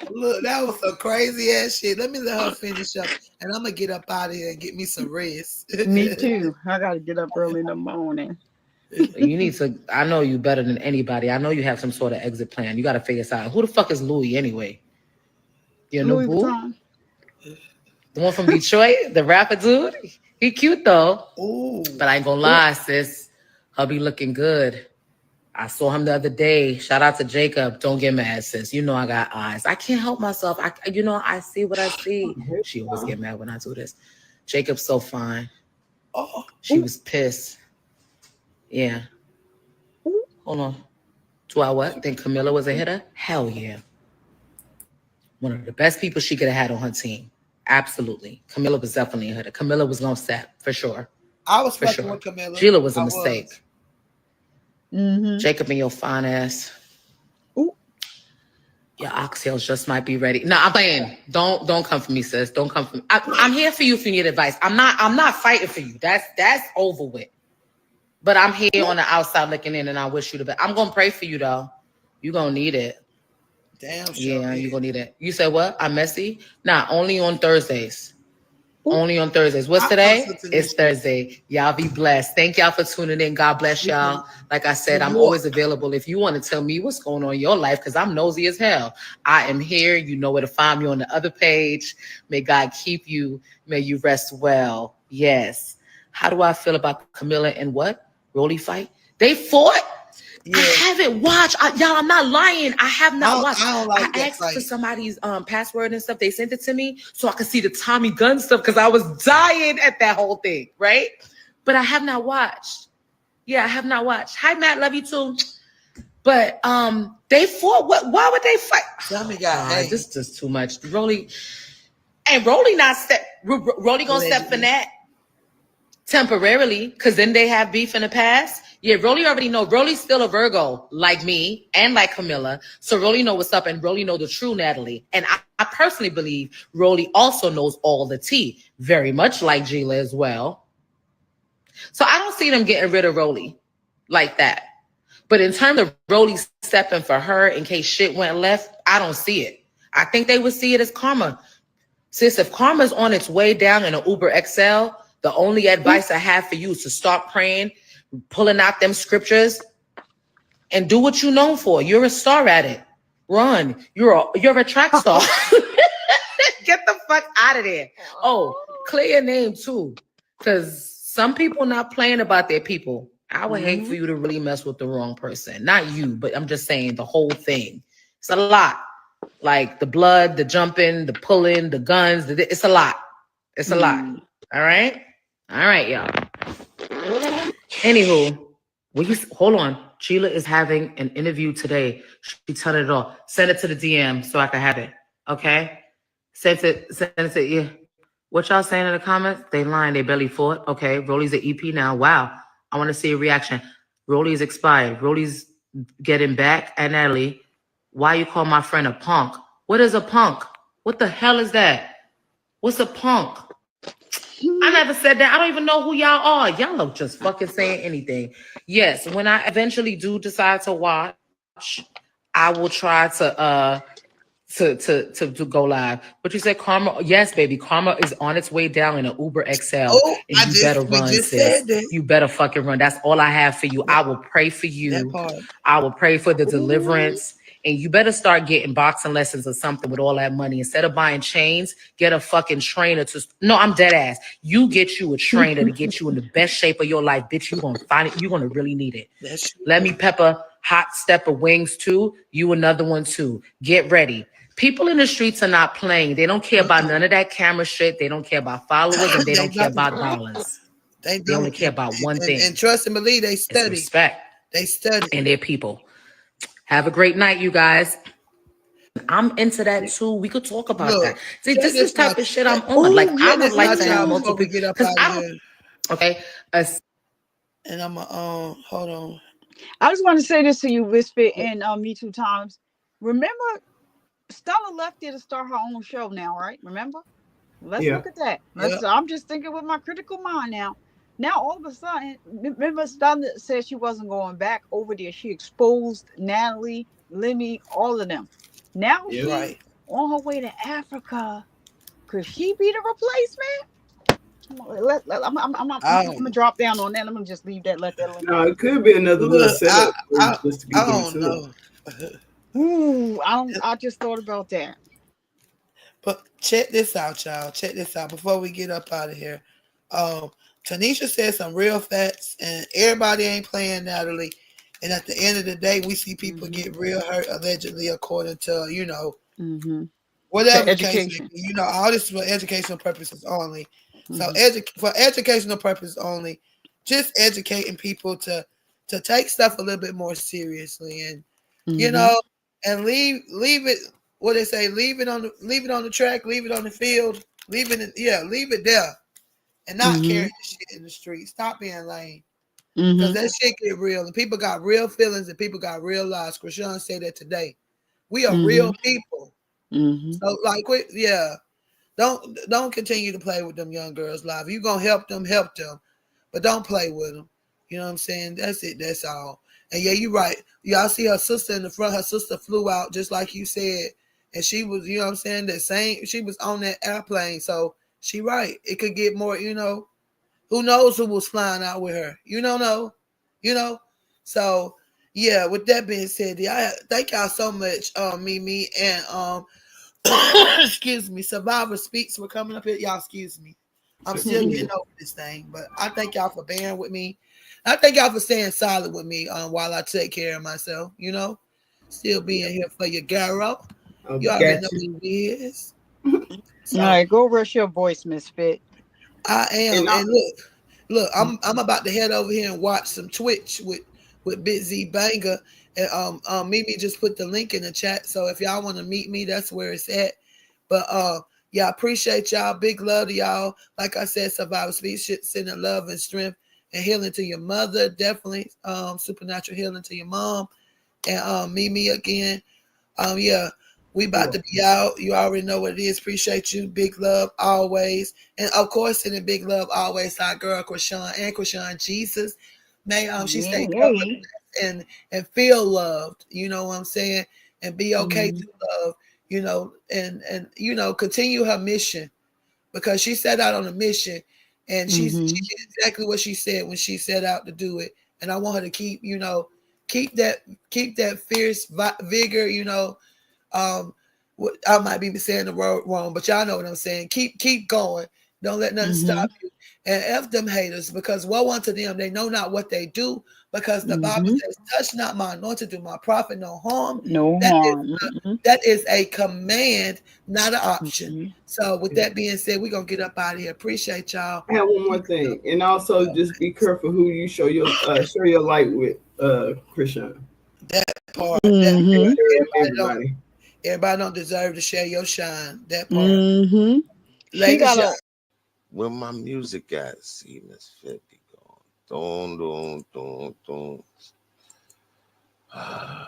Speaker 3: Look, that was some crazy ass shit. Let me let her finish up. And I'm gonna get up out of here and get me some rest.
Speaker 7: Me too. I got to get up early in the morning.
Speaker 6: You need to. I know you better than anybody. I know you have some sort of exit plan. You got to figure this out. Who the fuck is Louis anyway? Your new
Speaker 7: Louis
Speaker 6: boo?
Speaker 7: Vuitton.
Speaker 6: The one from Detroit, the rapper dude. He cute though.
Speaker 3: Ooh.
Speaker 6: But I ain't gonna lie, sis. Hubby looking good. I saw him the other day. Shout out to Jacob. Don't get mad, sis. You know I got eyes. I can't help myself. I see what I see. She always get mad when I do this. Jacob's so fine.
Speaker 3: Oh.
Speaker 6: She was pissed. Yeah. Hold on. Do I what? Think Camilla was a hitter? Hell yeah. One of the best people she could have had on her team. Absolutely. Camilla was definitely a hitter. Camilla was gonna set for sure.
Speaker 3: I was
Speaker 6: For
Speaker 3: fucking
Speaker 6: sure.
Speaker 3: with Camilla.
Speaker 6: Sheila was a
Speaker 3: I
Speaker 6: mistake.
Speaker 3: was.
Speaker 7: Mm-hmm.
Speaker 6: Jacob and your fine ass.
Speaker 7: Ooh.
Speaker 6: Your oxtails just might be ready. No, I'm playing. Don't come for me, sis. Don't come for me. I'm here for you if you need advice. I'm not fighting for you. That's over with. But I'm here on the outside looking in, and I wish you the best. I'm gonna pray for you though. You're gonna need it.
Speaker 3: Damn sure.
Speaker 6: Yeah, you're gonna need it. You said what? I'm messy? Nah, only on Thursdays. Only on Thursdays. What's today? It's Thursday. Y'all be blessed. Thank y'all for tuning in. God bless y'all. Like I said, I'm always available if you want to tell me what's going on in your life because I'm nosy as hell. I am here. You know where to find me on the other page. May God keep you. May you rest well. Yes. How do I feel about Camilla and what? Rolly fight? They fought?
Speaker 3: Yeah.
Speaker 6: I haven't watched. Y'all, I'm not lying. I have not watched.
Speaker 3: I don't like that
Speaker 6: asked
Speaker 3: fight.
Speaker 6: for somebody's password and stuff. They sent it to me so I could see the Tommy Gunn stuff because I was dying at that whole thing, right? But I have not watched. Yeah, I have not watched. Hi, Matt. Love you too. But they fought. Why would they fight?
Speaker 3: Tommy got hey.
Speaker 6: This is just too much. Rolly not step. Rolly gonna step for Nat temporarily because then they have beef in the past. Yeah, Rolly already know. Rolly's still a Virgo like me and like Camilla. So Rolly know what's up and Rolly know the true Natalie. And I personally believe Rolly also knows all the tea, very much like Gila as well. So I don't see them getting rid of Rolly like that. But in terms of Rolly stepping for her in case shit went left, I don't see it. I think they would see it as karma. Sis, if karma's on its way down in an Uber XL, the only advice I have for you is to start praying, pulling out them scriptures, and do what you're known for. You're a star at it. Run. You're a track star. Get the fuck out of there. Oh, clear your name too. Because some people not playing about their people. I would hate for you to really mess with the wrong person. Not you, but I'm just saying the whole thing. It's a lot. Like the blood, the jumping, the pulling, the guns. It's a lot. It's a lot. All right? All right, y'all. Anywho, hold on. Sheila is having an interview today. She tell it all. Send it to the DM so I can have it. Okay? Send it. Yeah. What y'all saying in the comments? They lying. They barely fought. Okay. Rolly's an EP now. Wow. I want to see a reaction. Rolly's expired. Rolly's getting back at Natalie. Why you call my friend a punk? What is a punk? What the hell is that? What's a punk? I never said that. I don't even know who y'all are. Y'all are just fucking saying anything. Yes, when I eventually do decide to watch, I will try to go live. But you said karma. Yes, baby. Karma is on its way down in an Uber XL.
Speaker 3: Oh,
Speaker 6: and you better run, sis. You better fucking run. That's all I have for you. I will pray for you. I will pray for the deliverance. And you better start getting boxing lessons or something with all that money. Instead of buying chains, get a fucking trainer to... No, I'm dead ass. You get you a trainer to get you in the best shape of your life. Bitch, you're going to find it. You're going to really need it. Let me pepper hot stepper wings too. You another one too. Get ready. People in the streets are not playing. They don't care about none of that camera shit. They don't care about followers and they don't care about dollars. They only care about one thing.
Speaker 3: And trust and believe they study.
Speaker 6: It's respect.
Speaker 3: They study.
Speaker 6: And they're people. Have a great night, you guys. I'm into that too. We could talk about that. See, this is type of shit I'm on. Like, I would like to have multiple.
Speaker 3: Get up out of here.
Speaker 6: Okay.
Speaker 3: And I'm hold on.
Speaker 7: I just want to say this to you, Misfit, and Me Too Times. Remember, Stella left here to start her own show now, right? Remember? Let's look at that. I'm just thinking with my critical mind now. Now, all of a sudden, remember, Stella said she wasn't going back over there. She exposed Natalie, Lemmy, all of them. Now she's on her way to Africa. Could she be the replacement? I'm going to drop down on that. I'm going to just leave that, let that alone.
Speaker 8: No, it could be another little setup.
Speaker 3: I don't know.
Speaker 7: Ooh, I just thought about that.
Speaker 3: But check this out, y'all. Check this out before we get up out of here. Tanisha said some real facts, and everybody ain't playing Natalie. And at the end of the day, we see people get real hurt, allegedly, according to, whatever education. All this is for educational purposes only. So for educational purposes only, just educating people to take stuff a little bit more seriously, and and leave it. What they say, leave it on the track, leave it on the field, leave it there. And not carrying the shit in the street. Stop being lame. Because that shit get real. And people got real feelings and people got real lives. Chrisean said that today. We are real people. So don't continue to play with them young girls' lives. You gonna help them. But don't play with them. You know what I'm saying? That's it. That's all. And yeah, you're right. Y'all see her sister in the front. Her sister flew out just like you said. And she was, you know what I'm saying? She was on that airplane. So she right. It could get more, who knows who was flying out with her? You don't know, So yeah, with that being said, thank y'all so much, Mimi and excuse me, Survivor Speaks for coming up here. Y'all excuse me. I'm still getting over this thing, but I thank y'all for bearing with me. I thank y'all for staying solid with me while I take care of myself, Still being here for you, girl. You already know
Speaker 8: Gotcha.
Speaker 3: what it is.
Speaker 7: All right, go rest your voice, Misfit.
Speaker 3: I am.
Speaker 8: And
Speaker 3: And look, I'm about to head over here and watch some Twitch with Big Z Banger. And Mimi just put the link in the chat. So if y'all want to meet me, that's where it's at. But yeah, I appreciate y'all. Big love to y'all. Like I said, Survivor Speech, sending love and strength and healing to your mother. Definitely supernatural healing to your mom. And Mimi again. Yeah, we about to be out. You already know what it is. Appreciate you. Big love always. And of course, sending big love always to our girl Chrisean and Chrisean Jesus. May she stay covered and feel loved. You know what I'm saying? And be okay to love, and continue her mission, because she set out on a mission, and she did exactly what she said when she set out to do it. And I want her to keep that fierce vigor. I might be saying the word wrong, but y'all know what I'm saying. Keep going. Don't let nothing stop you. And F them haters, because woe unto them, they know not what they do, because the Bible says, touch not my anointed, do my prophet no harm.
Speaker 7: No harm.
Speaker 3: That is a command, not an option. So with that being said, we're going to get up out of here. Appreciate y'all.
Speaker 8: I have one more thing. And also just be careful who you show your light with, Chrisean.
Speaker 3: That part. Everybody don't deserve to share your shine. That part. Ladies,
Speaker 1: where my music at? See Miss 50 going. Don't. I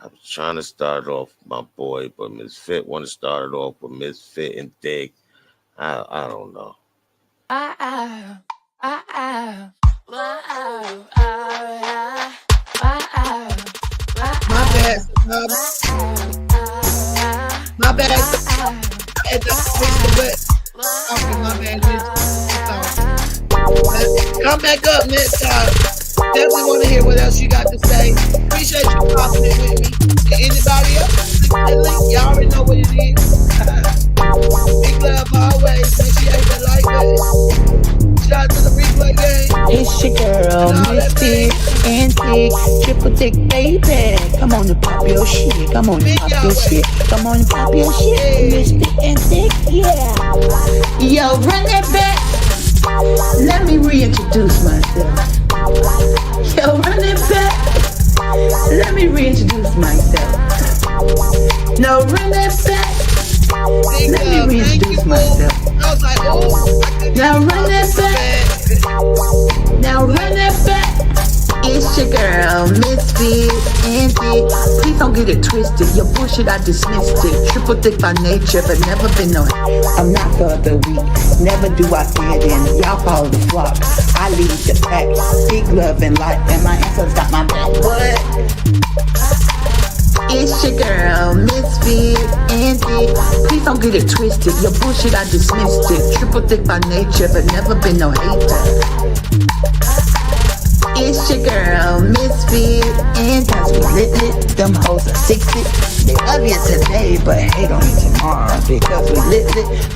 Speaker 1: was trying to start off my boy, but Miss Fit want to start it off with Miss Fit and Dig. I don't know.
Speaker 3: My bad. Come back up next time. Definitely want to hear what else you got to say. Appreciate you popping it with me. And anybody else? Y'all already know what it is. Big love always. Make sure you hit that like button. Shout out to the replay game.
Speaker 9: It's your girl, Misty and Thick, triple thick baby. Come on and pop your shit. Come on and pop your shit. Come on and pop your shit. Misty and Thick, yeah. Yo, run that back. Let me reintroduce myself. Yo, run it back. Let me reintroduce myself. No, run it back. Let me reintroduce myself. Now run it back. Now run it back. It's your girl, Misty and Thick. Please don't get it twisted. Your bullshit, I dismissed it. Triple thick by nature, but never been no. I'm not for the weak. Never do I fit in. Y'all follow the flock. I lead the pack. Big love and light, and my ancestors got my back. What? It's your girl, Misfit and Thick. Please don't get it twisted. Your bullshit, I dismissed it. Triple thick by nature, but never been no hater. It's your girl, Misfit and Thick. We lit. Them hoes are 60. They love you today, but hate on you tomorrow. Because we lit.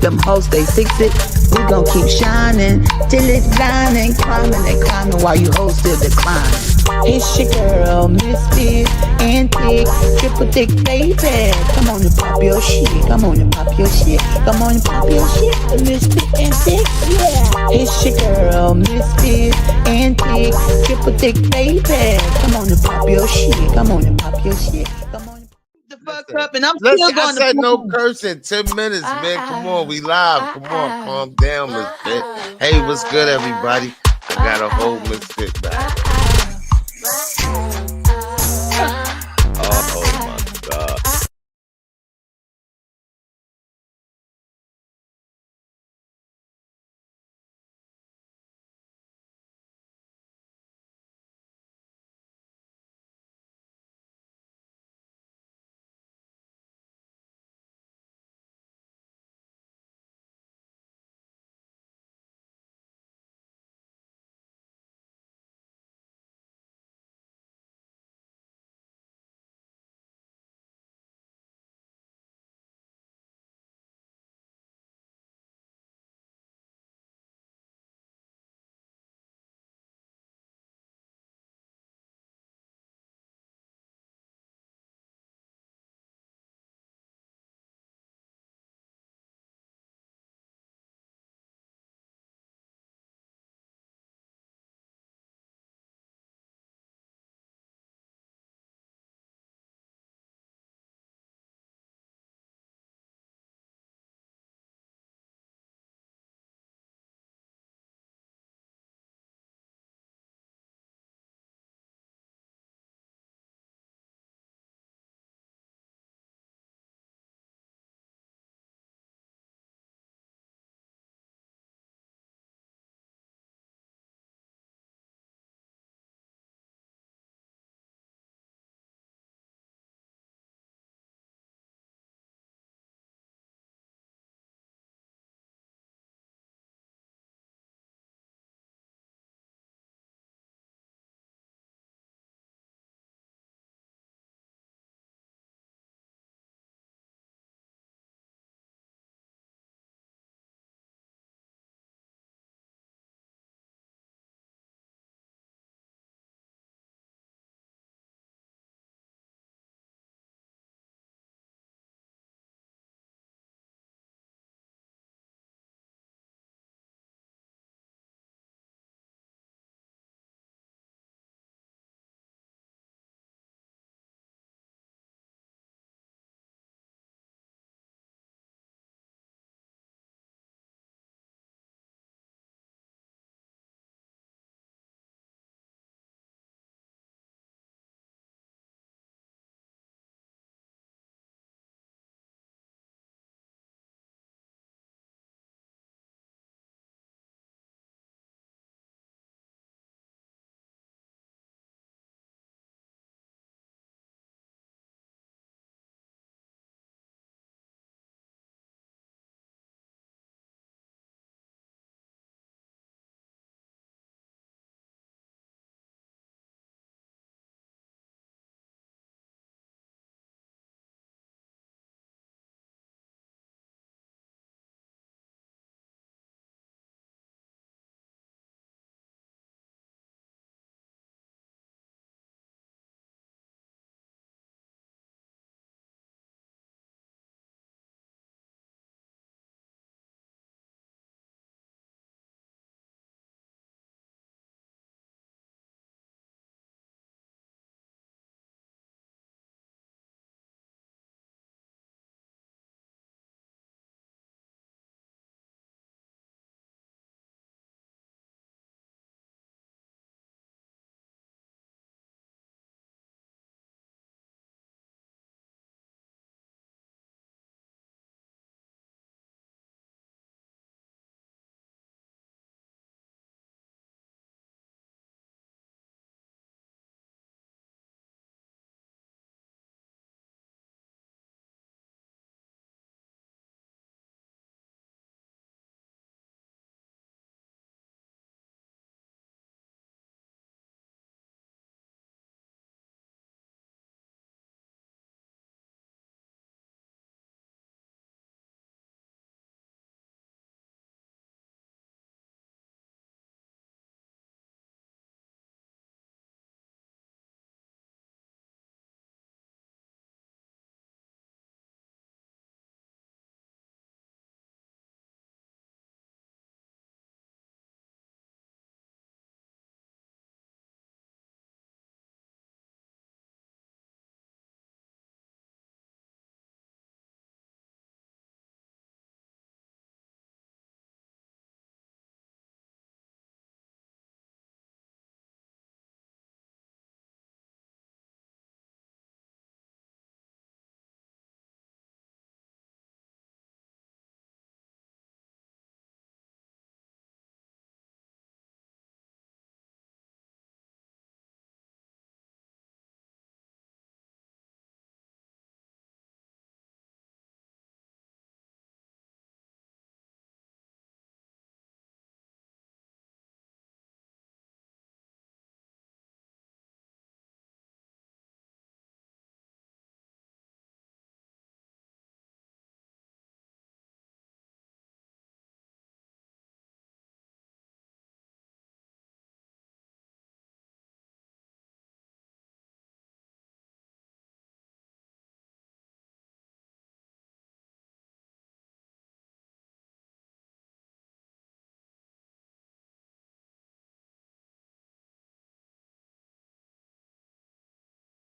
Speaker 9: Them hoes, they 60. We gon' keep shining till it's blinding. Climbing and climbing while you hoes still declining. It's your girl, Misty and Thick, triple thick baby. Come on and pop your shit. Come on and pop your shit. Come on and pop your shit. Misty and Thick, yeah. It's your girl, Misty and Thick, triple thick baby. Come on and pop your shit. Come on and pop your shit. Come on.
Speaker 3: The fuck up, and I'm still going
Speaker 1: I said no cursing. 10 minutes, man. Come on, we live. Come on, calm down, Miss Fit. Hey, what's good, everybody? I got a whole Miss Fit back.